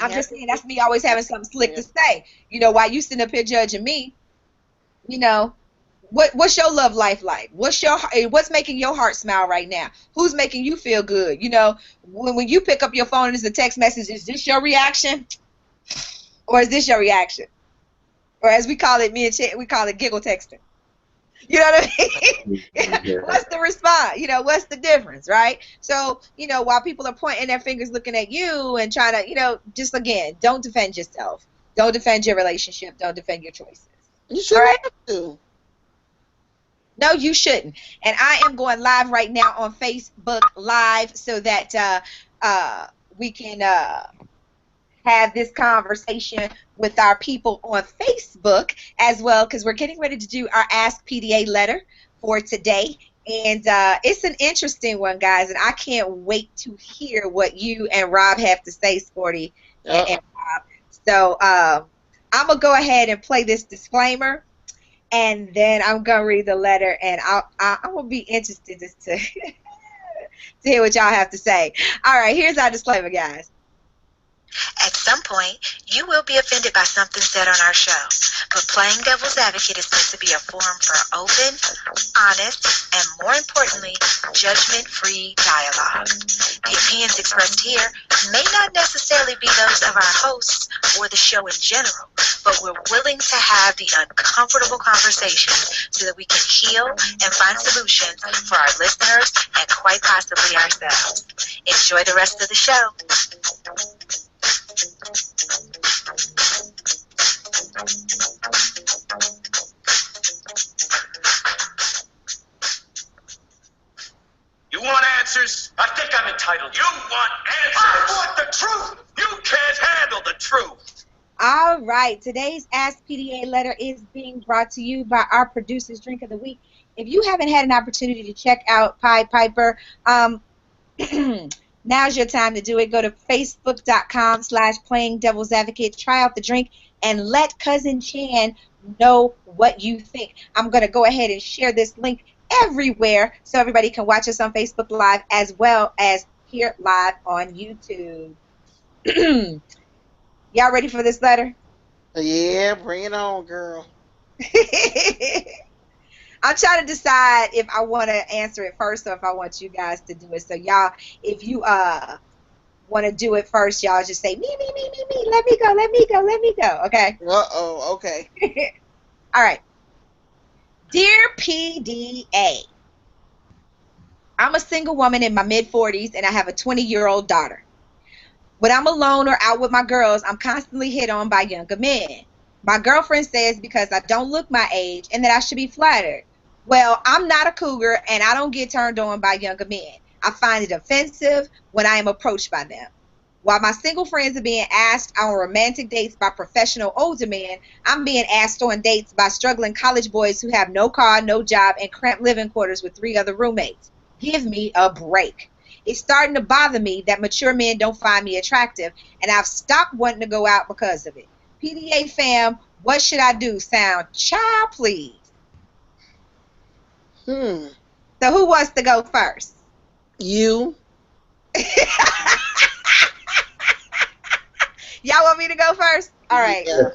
I'm just saying, that's me always having something slick to say. While you sitting up here judging me, what's your love life like? What's making your heart smile right now? Who's making you feel good? When you pick up your phone and it's a text message, is this your reaction? Or is this your reaction? Or as we call it, me and Chet, we call it giggle texting. You know what I mean? What's the response? What's the difference, right? So, while people are pointing their fingers looking at you and trying to, just again, don't defend yourself. Don't defend your relationship. Don't defend your choices. You shouldn't have to. No, you shouldn't. And I am going live right now on Facebook Live so that we can have this conversation with our people on Facebook as well, because we're getting ready to do our Ask PDA letter for today. And it's an interesting one, guys, and I can't wait to hear what you and Rob have to say, Sporty and Rob. So I'm going to go ahead and play this disclaimer, and then I'm going to read the letter, and I'm going to be interested to hear what y'all have to say. All right, here's our disclaimer, guys. At some point, you will be offended by something said on our show, but Playing Devil's Advocate is meant to be a forum for open, honest, and more importantly, judgment-free dialogue. The opinions expressed here may not necessarily be those of our hosts or the show in general, but we're willing to have the uncomfortable conversations so that we can heal and find solutions for our listeners and quite possibly ourselves. Enjoy the rest of the show. You want answers? I think I'm entitled. You want answers? I want the truth. You can't handle the truth. All right. Today's Ask PDA letter is being brought to you by our producer's Drink of the Week. If you haven't had an opportunity to check out Pied Piper, Now's your time to do it. Go to facebook.com/playingdevilsadvocate. Try out the drink and let Cousin Chan know what you think. I'm going to go ahead and share this link everywhere so everybody can watch us on Facebook Live as well as hear it live on YouTube. Y'all ready for this letter? Yeah, bring it on, girl. I'm trying to decide if I want to answer it first or if I want you guys to do it. So y'all, if you want to do it first, y'all just say me. Let me go. Okay. Okay. All right. Dear PDA, I'm a single woman in my mid-40s and I have a 20-year-old daughter. When I'm alone or out with my girls, I'm constantly hit on by younger men. My girlfriend says because I don't look my age and that I should be flattered. Well, I'm not a cougar and I don't get turned on by younger men. I find it offensive when I am approached by them. While my single friends are being asked on romantic dates by professional older men, I'm being asked on dates by struggling college boys who have no car, no job, and cramped living quarters with 3 other roommates. Give me a break. It's starting to bother me that mature men don't find me attractive, and I've stopped wanting to go out because of it. PDA fam, what should I do? Sound child, please. So who wants to go first? You. Y'all want me to go first? All right. Yeah.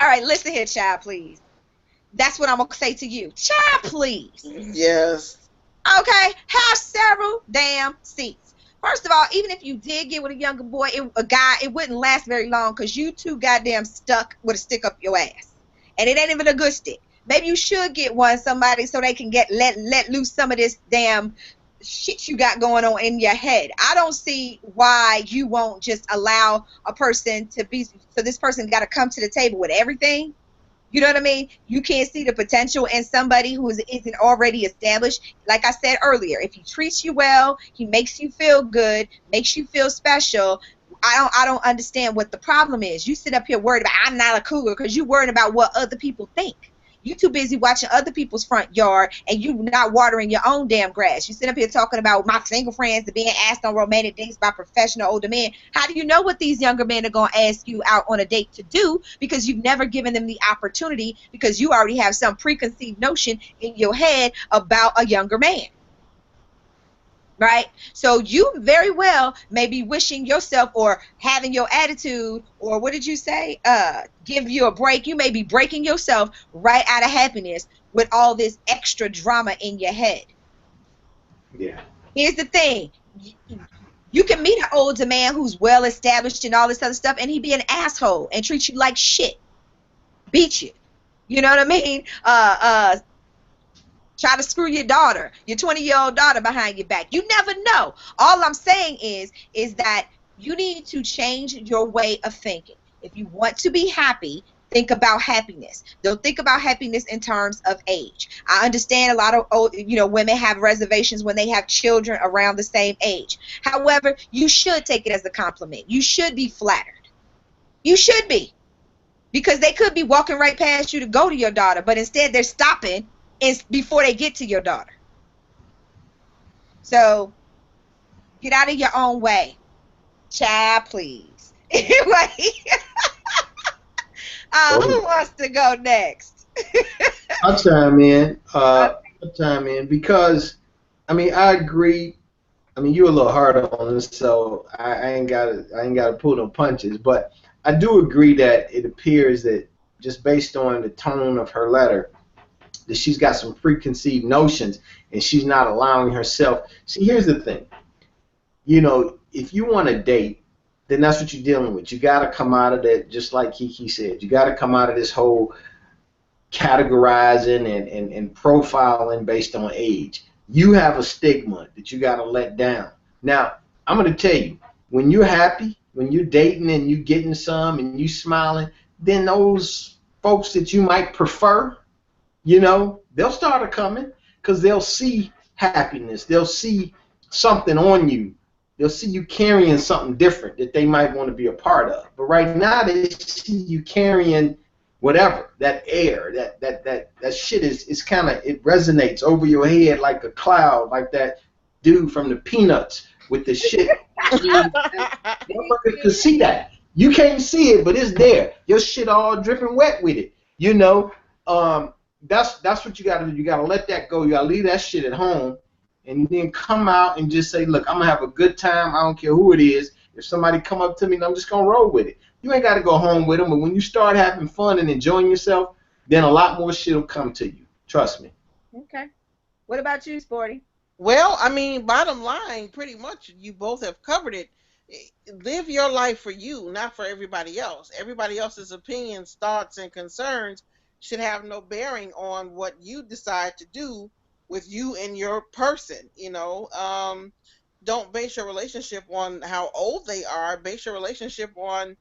All right, listen here, child, please. That's what I'm going to say to you. Child, please. Yes. Okay, have several damn seats. First of all, even if you did get with a younger boy, a guy, it wouldn't last very long because you too goddamn stuck with a stick up your ass. And it ain't even a good stick. Maybe you should get somebody so they can let loose some of this damn shit you got going on in your head. I don't see why you won't just allow a person to be, so this person got to come to the table with everything. You know what I mean? You can't see the potential in somebody who isn't already established. Like I said earlier, if he treats you well, he makes you feel good, makes you feel special. I don't understand what the problem is. You sit up here worried about I'm not a cougar because you're worried about what other people think. You too busy watching other people's front yard and you not watering your own damn grass. You sit up here talking about my single friends are being asked on romantic dates by professional older men. How do you know what these younger men are going to ask you out on a date to do? Because you've never given them the opportunity because you already have some preconceived notion in your head about a younger man. Right? So you very well may be wishing yourself or having your attitude or what did you say? Give you a break. You may be breaking yourself right out of happiness with all this extra drama in your head. Yeah. Here's the thing. You can meet an older man who's well established and all this other stuff and he be an asshole and treat you like shit. Beat you. You know what I mean? Try to screw your daughter, your 20-year-old daughter behind your back. You never know. All I'm saying is that you need to change your way of thinking. If you want to be happy, think about happiness. Don't think about happiness in terms of age. I understand a lot of women have reservations when they have children around the same age. However, you should take it as a compliment. You should be flattered. You should be. Because they could be walking right past you to go to your daughter, but instead they're stopping before they get to your daughter. So get out of your own way. Child, please. Anyway. Who wants to go next? I'll chime in because I agree. You're a little harder on this, so I ain't gotta pull no punches, but I do agree that it appears that just based on the tone of her letter that she's got some preconceived notions and she's not allowing herself. See, here's the thing. If you want to date, then that's what you're dealing with. You got to come out of that, just like KiKi said. You got to come out of this whole categorizing and profiling based on age. You have a stigma that you got to let down. Now, I'm going to tell you, when you're happy, when you're dating and you're getting some and you smiling, then those folks that you might prefer, they'll start coming because they'll see happiness. They'll see something on you. They'll see you carrying something different that they might want to be a part of. But right now they see you carrying whatever, that air, that shit is kind of, it resonates over your head like a cloud, like that dude from the Peanuts with the shit. Motherfuckers could see that. You can't see it, but it's there. Your shit all dripping wet with it. You know, that's what you gotta do. You gotta let that go. You gotta leave that shit at home, and then come out and just say, look, I'm gonna have a good time. I don't care who it is. If somebody come up to me, I'm just gonna roll with it. You ain't gotta go home with them, but when you start having fun and enjoying yourself, then a lot more shit will come to you. Trust me. Okay. What about you, Sporty? Well, I mean, bottom line, pretty much you both have covered it. Live your life for you, not for everybody else. Everybody else's opinions, thoughts, and concerns should have no bearing on what you decide to do with you and your person. You know, don't base your relationship on how old they are. Base your relationship on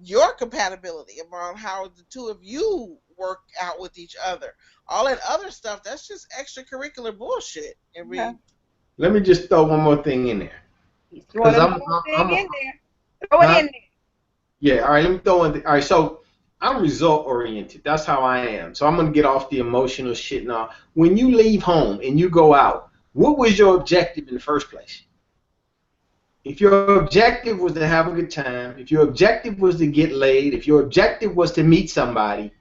your compatibility, about how the two of you work out with each other. All that other stuff, that's just extracurricular bullshit. Let me just throw one more thing in there. Throw it in there. Yeah, all right, let me throw in. All right, so I'm result oriented. That's how I am. So I'm going to get off the emotional shit now. When you leave home and you go out, what was your objective in the first place? If your objective was to have a good time, if your objective was to get laid, if your objective was to meet somebody,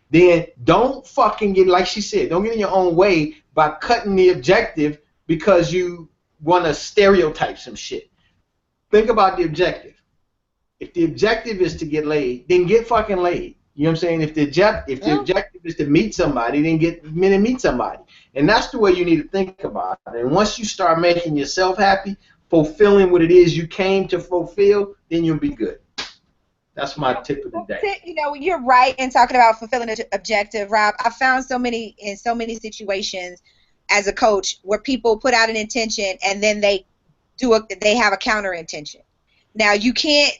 then don't fucking get, like she said, don't get in your own way by cutting the objective because you want to stereotype some shit. Think about the objective. If the objective is to get laid, then get fucking laid. You know what I'm saying? If the objective is to meet somebody, then get men and meet somebody. And that's the way you need to think about it. And once you start making yourself happy, fulfilling what it is you came to fulfill, then you'll be good. That's my tip of the day. You know, you're right in talking about fulfilling an objective, Rob. I found in so many situations as a coach where people put out an intention and then they have a counter intention. Now you can't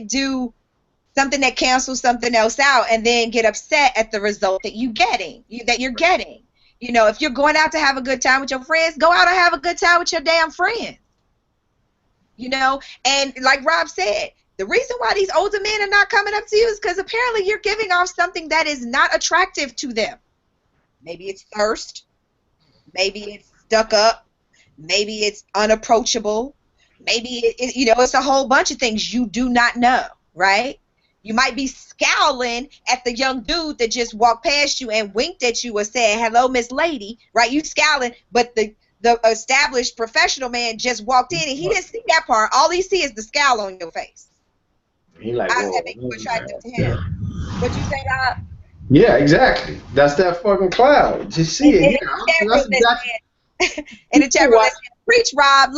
do something that cancels something else out and then get upset at the result that you're getting. You know, if you're going out to have a good time with your friends, go out and have a good time with your damn friends. You know, and like Rob said, the reason why these older men are not coming up to you is because apparently you're giving off something that is not attractive to them. Maybe it's thirst. Maybe it's stuck up. Maybe it's unapproachable. Maybe it's a whole bunch of things you do not know, right? You might be scowling at the young dude that just walked past you and winked at you or said, "Hello, Miss Lady," right? You scowling, but the established professional man just walked in and he didn't see that part. All he see is the scowl on your face. He like, how's that make you attractive to him? What'd you say, Rob? Yeah, exactly. That's that fucking cloud. Just see it. In the chat room, they said, "Preach, Rob.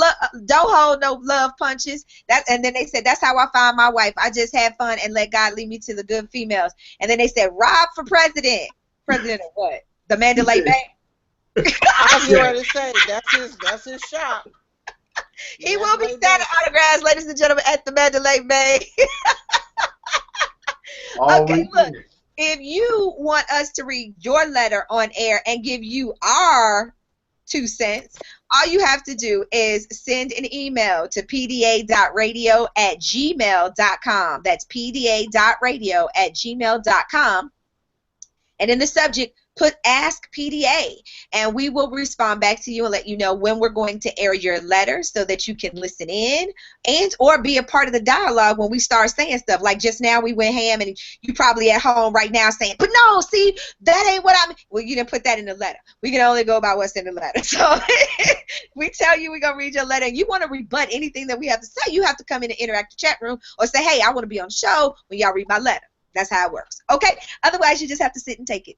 Don't hold no love punches." And then they said, "That's how I find my wife. I just have fun and let God lead me to the good females." And then they said, "Rob for president." President of what? The Mandalay Bay. I was going to say that's his shop. He will be signing autographs, ladies and gentlemen, at the Mandalay Bay. Okay, look. If you want us to read your letter on air and give you our 2 cents, all you have to do is send an email to pda.radio@gmail.com. That's pda.radio@gmail.com. And in the subject, put Ask PDA, and we will respond back to you and let you know when we're going to air your letter so that you can listen in and or be a part of the dialogue when we start saying stuff. Like just now we went ham and you probably at home right now saying, "But no, see, that ain't what I mean." Well, you didn't put that in the letter. We can only go by what's in the letter. So we tell you we're going to read your letter and you want to rebut anything that we have to say, you have to come in the interactive chat room or say, "Hey, I want to be on the show when y'all read my letter." That's how it works. Okay? Otherwise, you just have to sit and take it.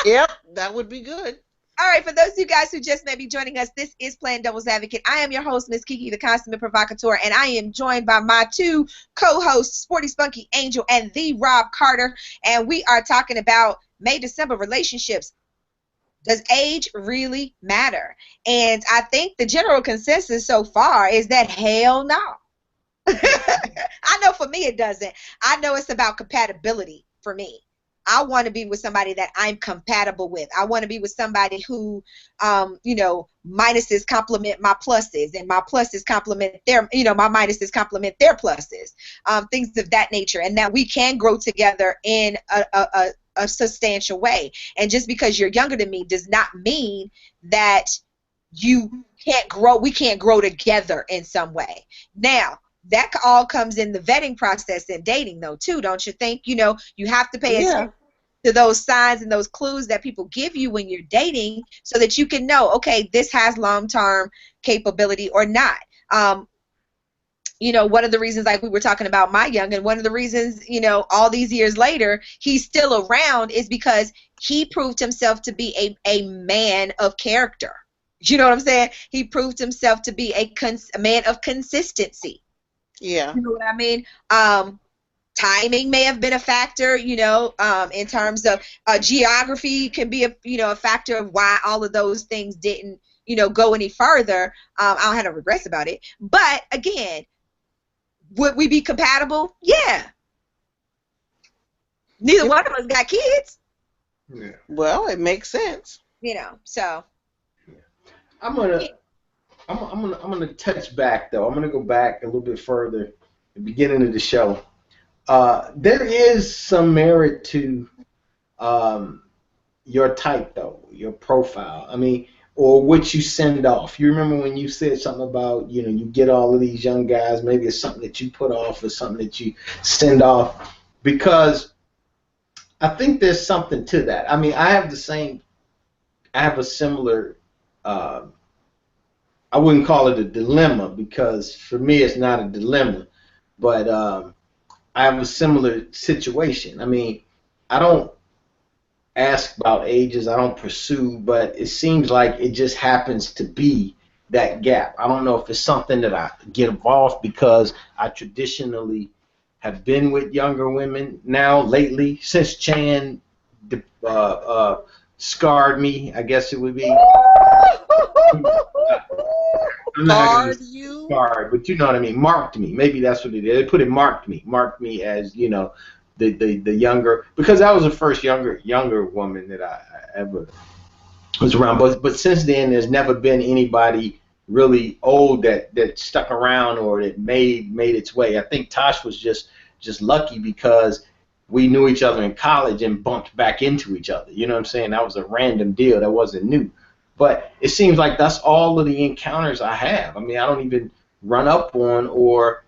Yep, that would be good. All right, for those of you guys who just may be joining us, this is Playing Devil's Advocate. I am your host, Miss KiKi, the consummate provocateur, and I am joined by my 2 co-hosts, Sporty Spunky Angel and the Rob Carter, and we are talking about May-December relationships. Does age really matter? And I think the general consensus so far is that hell no. I know for me it doesn't. I know it's about compatibility for me. I want to be with somebody that I'm compatible with. I want to be with somebody who, minuses complement my pluses and my pluses complement their, my minuses complement their pluses, things of that nature, and that we can grow together in a substantial way. And just because you're younger than me does not mean that we can't grow together in some way. Now, that all comes in the vetting process and dating, though, too, don't you think? You know, you have to pay attention to those signs and those clues that people give you when you're dating so that you can know, okay, this has long-term capability or not. You know, one of the reasons, like we were talking about my youngin, one of the reasons, you know, all these years later, he's still around is because he proved himself to be a man of character. You know what I'm saying? He proved himself to be a man of consistency. Yeah. You know what I mean? Timing may have been a factor, you know, in terms of geography can be a factor of why all of those things didn't, you know, go any further. I don't have no regrets about it. But again, would we be compatible? Yeah. Neither one of us got kids. Yeah. Well, it makes sense. You know, so. I'm gonna touch back though. I'm gonna go back a little bit further, the beginning of the show. There is some merit to your type though, your profile. I mean, or what you send off. You remember when you said something about, you know, you get all of these young guys, maybe it's something that you put off or something that you send off, because I think there's something to that. I mean, I have a similar, I wouldn't call it a dilemma, because for me it's not a dilemma, but I have a similar situation. I mean, I don't ask about ages, I don't pursue, but it seems like it just happens to be that gap. I don't know if it's something that I get involved because I traditionally have been with younger women now lately, since Chan scarred me, I guess it would be. Scarred, but you know what I mean, marked me. Maybe that's what it is. They put it marked me as, you know, the younger, because I was the first younger woman that I ever was around. But since then, there's never been anybody really old that stuck around or that made its way. I think Tosh was just lucky because we knew each other in college and bumped back into each other. You know what I'm saying? That was a random deal. That wasn't new. But it seems like that's all of the encounters I have. I mean, I don't even run up on, or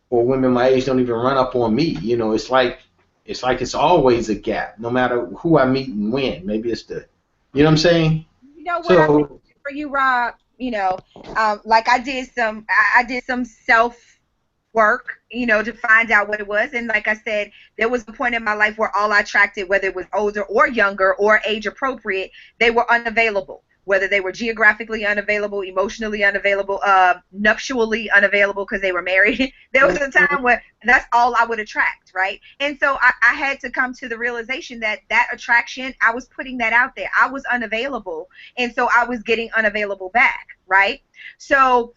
women my age don't even run up on me. You know, it's like it's always a gap, no matter who I meet and when. Maybe it's you know what I'm saying? You know what, I think for you, Rob, you know, like I did some self work, you know, to find out what it was. And like I said, there was a point in my life where all I attracted, whether it was older or younger or age appropriate, they were unavailable. Whether they were geographically unavailable, emotionally unavailable, nuptially unavailable because they were married. There was a time where that's all I would attract, right? And so I had to come to the realization that attraction, I was putting that out there. I was unavailable, and so I was getting unavailable back, right? So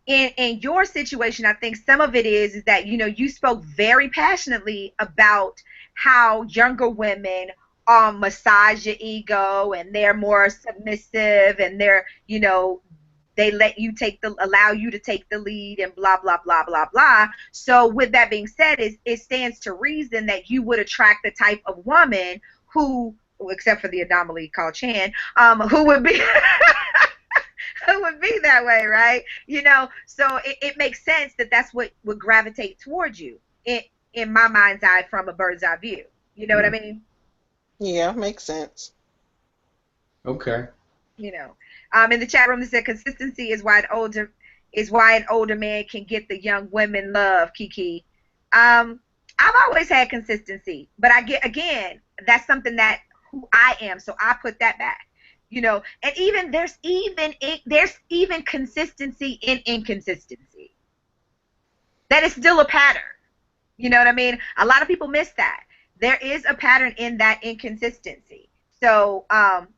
in your situation, I think some of it is that, you know, you spoke very passionately about how younger women massage your ego and they're more submissive and they're, you know, they allow you to take the lead and blah, blah, blah, blah, blah. So with that being said, it stands to reason that you would attract the type of woman who, except for the anomaly called Chan, who would be who would be that way, right? You know, so it makes sense that that's what would gravitate towards you in my mind's eye from a bird's eye view. You know what I mean? Yeah, makes sense. Okay. You know, in the chat room they said consistency is why an older man can get the young women love. KiKi, I've always had consistency, but again, that's something that who I am, so I put that back. You know, and even there's even consistency in inconsistency. That is still a pattern. You know what I mean? A lot of people miss that. There is a pattern in that inconsistency. So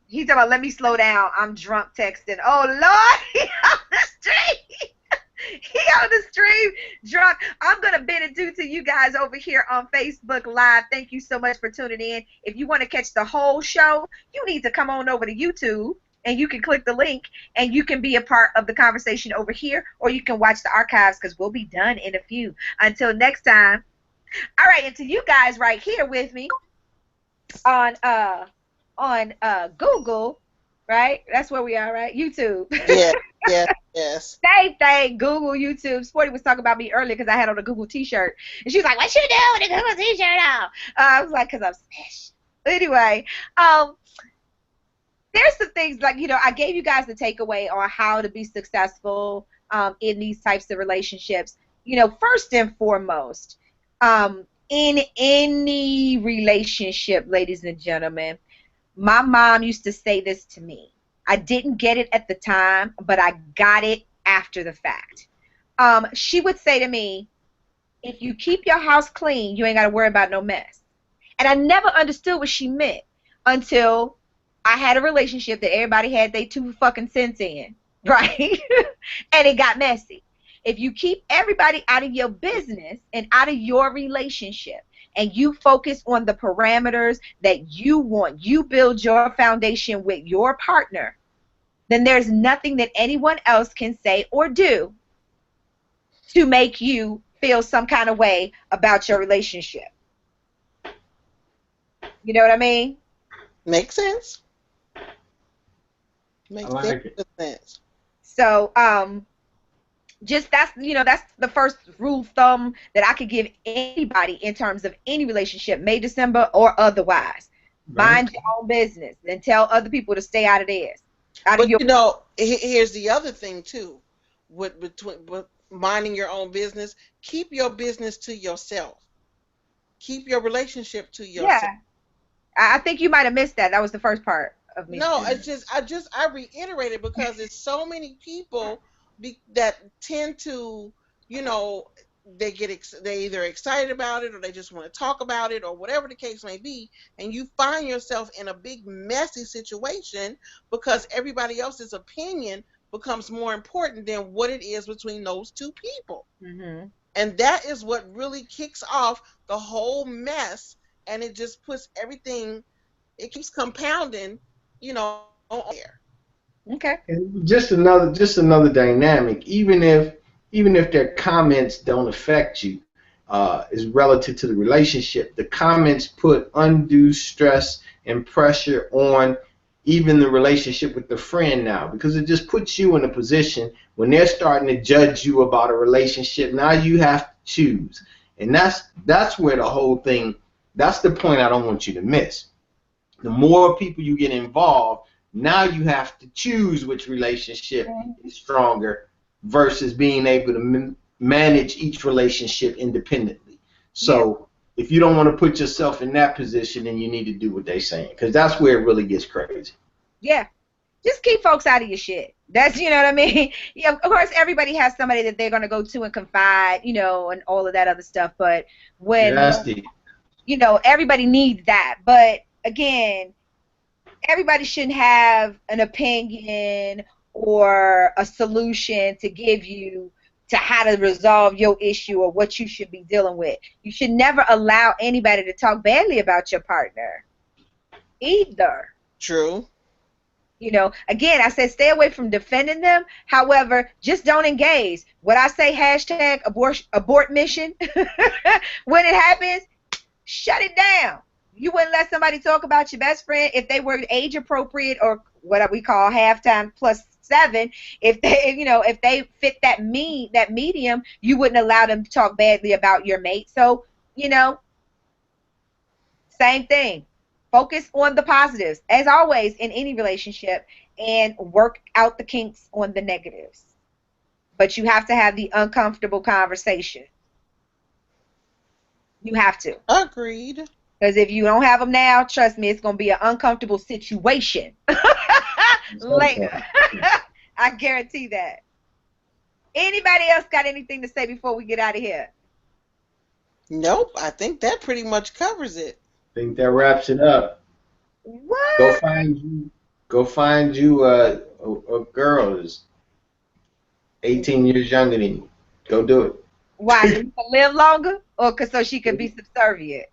he's talking about, let me slow down. I'm drunk texting. Oh, Lord, he on the street. He on the stream drunk. I'm going to bid adieu to you guys over here on Facebook Live. Thank you so much for tuning in. If you want to catch the whole show, you need to come on over to YouTube, and you can click the link, and you can be a part of the conversation over here, or you can watch the archives because we'll be done in a few. Until next time. All right, and to you guys right here with me on Google, right? That's where we are, right? YouTube. Yeah, yeah, yes. Same thing. Google, YouTube. Sporty was talking about me earlier because I had on a Google T-shirt, and she was like, "What you doing with a Google T-shirt on?" I was like, "Cause I'm special." Anyway, there's some things like, I gave you guys the takeaway on how to be successful in these types of relationships. First and foremost, in any relationship, ladies and gentlemen, my mom used to say this to me. I didn't get it at the time, but I got it after the fact. She would say to me, if you keep your house clean, you ain't got to worry about no mess. And I never understood what she meant until I had a relationship that everybody had their 2 fucking cents in, right? And it got messy. If you keep everybody out of your business and out of your relationship, and you focus on the parameters that you want, you build your foundation with your partner, then there's nothing that anyone else can say or do to make you feel some kind of way about your relationship. You know what I mean? Makes sense. Makes sense. So, just that's the first rule of thumb that I could give anybody in terms of any relationship, May, December, or otherwise. Right. Mind your own business and tell other people to stay out of theirs. But here's the other thing too, with minding your own business. Keep your business to yourself. Keep your relationship to yourself. Yeah, I think you might have missed that. That was the first part of me. No, I reiterated because there's so many people that tend to, they either excited about it or they just want to talk about it or whatever the case may be, and you find yourself in a big messy situation because everybody else's opinion becomes more important than what it is between those 2 people. Mm-hmm. And that is what really kicks off the whole mess, and it just puts everything, it keeps compounding, there. Okay. And just another dynamic. Even if their comments don't affect you, is relative to the relationship. The comments put undue stress and pressure on even the relationship with the friend now, because it just puts you in a position when they're starting to judge you about a relationship. Now you have to choose, and that's where the whole thing. That's the point I don't want you to miss. The more people you get involved, now you have to choose which relationship is stronger versus being able to manage each relationship independently. So if you don't want to put yourself in that position, then you need to do what they're saying, because that's where it really gets crazy. Yeah. Just keep folks out of your shit. That's, you know what I mean? Yeah, of course, everybody has somebody that they're going to go to and confide, and all of that other stuff. But when, everybody needs that. But again, everybody shouldn't have an opinion or a solution to give you to how to resolve your issue or what you should be dealing with. You should never allow anybody to talk badly about your partner either. True. Again, I said stay away from defending them. However, just don't engage. What I say, hashtag abort mission, when it happens, shut it down. You wouldn't let somebody talk about your best friend if they were age appropriate, or what we call halftime +7. If they fit that medium, you wouldn't allow them to talk badly about your mate. So, same thing. Focus on the positives, as always, in any relationship, and work out the kinks on the negatives. But you have to have the uncomfortable conversation. You have to. Agreed. Because if you don't have them now, trust me, it's going to be an uncomfortable situation later. I guarantee that. Anybody else got anything to say before we get out of here? Nope. I think that pretty much covers it. I think that wraps it up. What? Go find you a girl that's 18 years younger than you. Go do it. Why? So you can live longer, or so she can be subservient?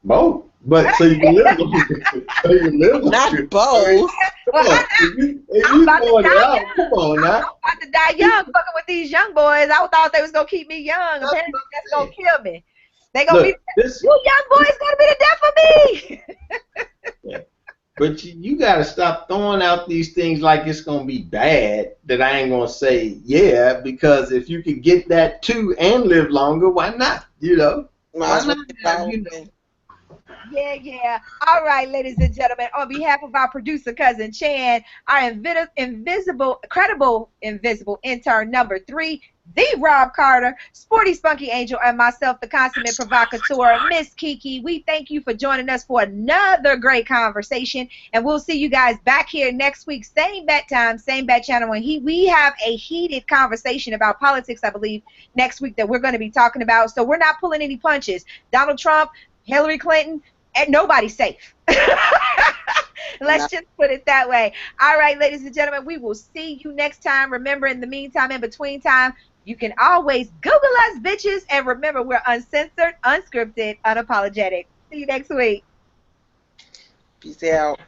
Both. But so you can live longer. Not both. Well, I'm about to die. Come on now. I'm about to die young, fucking with these young boys. I thought they was gonna keep me young. Apparently, that's gonna kill me. They gonna be you young boys gonna be the death of me. But you got to stop throwing out these things like it's going to be bad that I ain't going to say, yeah, because if you could get that too and live longer, why not? You know? Why not have, you know? Yeah. All right, ladies and gentlemen, on behalf of our producer cousin Chan, our invisible intern number 3, the Rob Carter, Sporty Spunky Angel, and myself, the consummate provocateur, Miss Kiki. We thank you for joining us for another great conversation, and we'll see you guys back here next week, same bat time, same bat channel. When we have a heated conversation about politics, I believe, next week that we're going to be talking about. So we're not pulling any punches. Donald Trump, Hillary Clinton, and nobody's safe. Let's just put it that way. All right, ladies and gentlemen, we will see you next time. Remember, in the meantime, in between time, you can always Google us, bitches. And remember, we're uncensored, unscripted, unapologetic. See you next week. Peace out.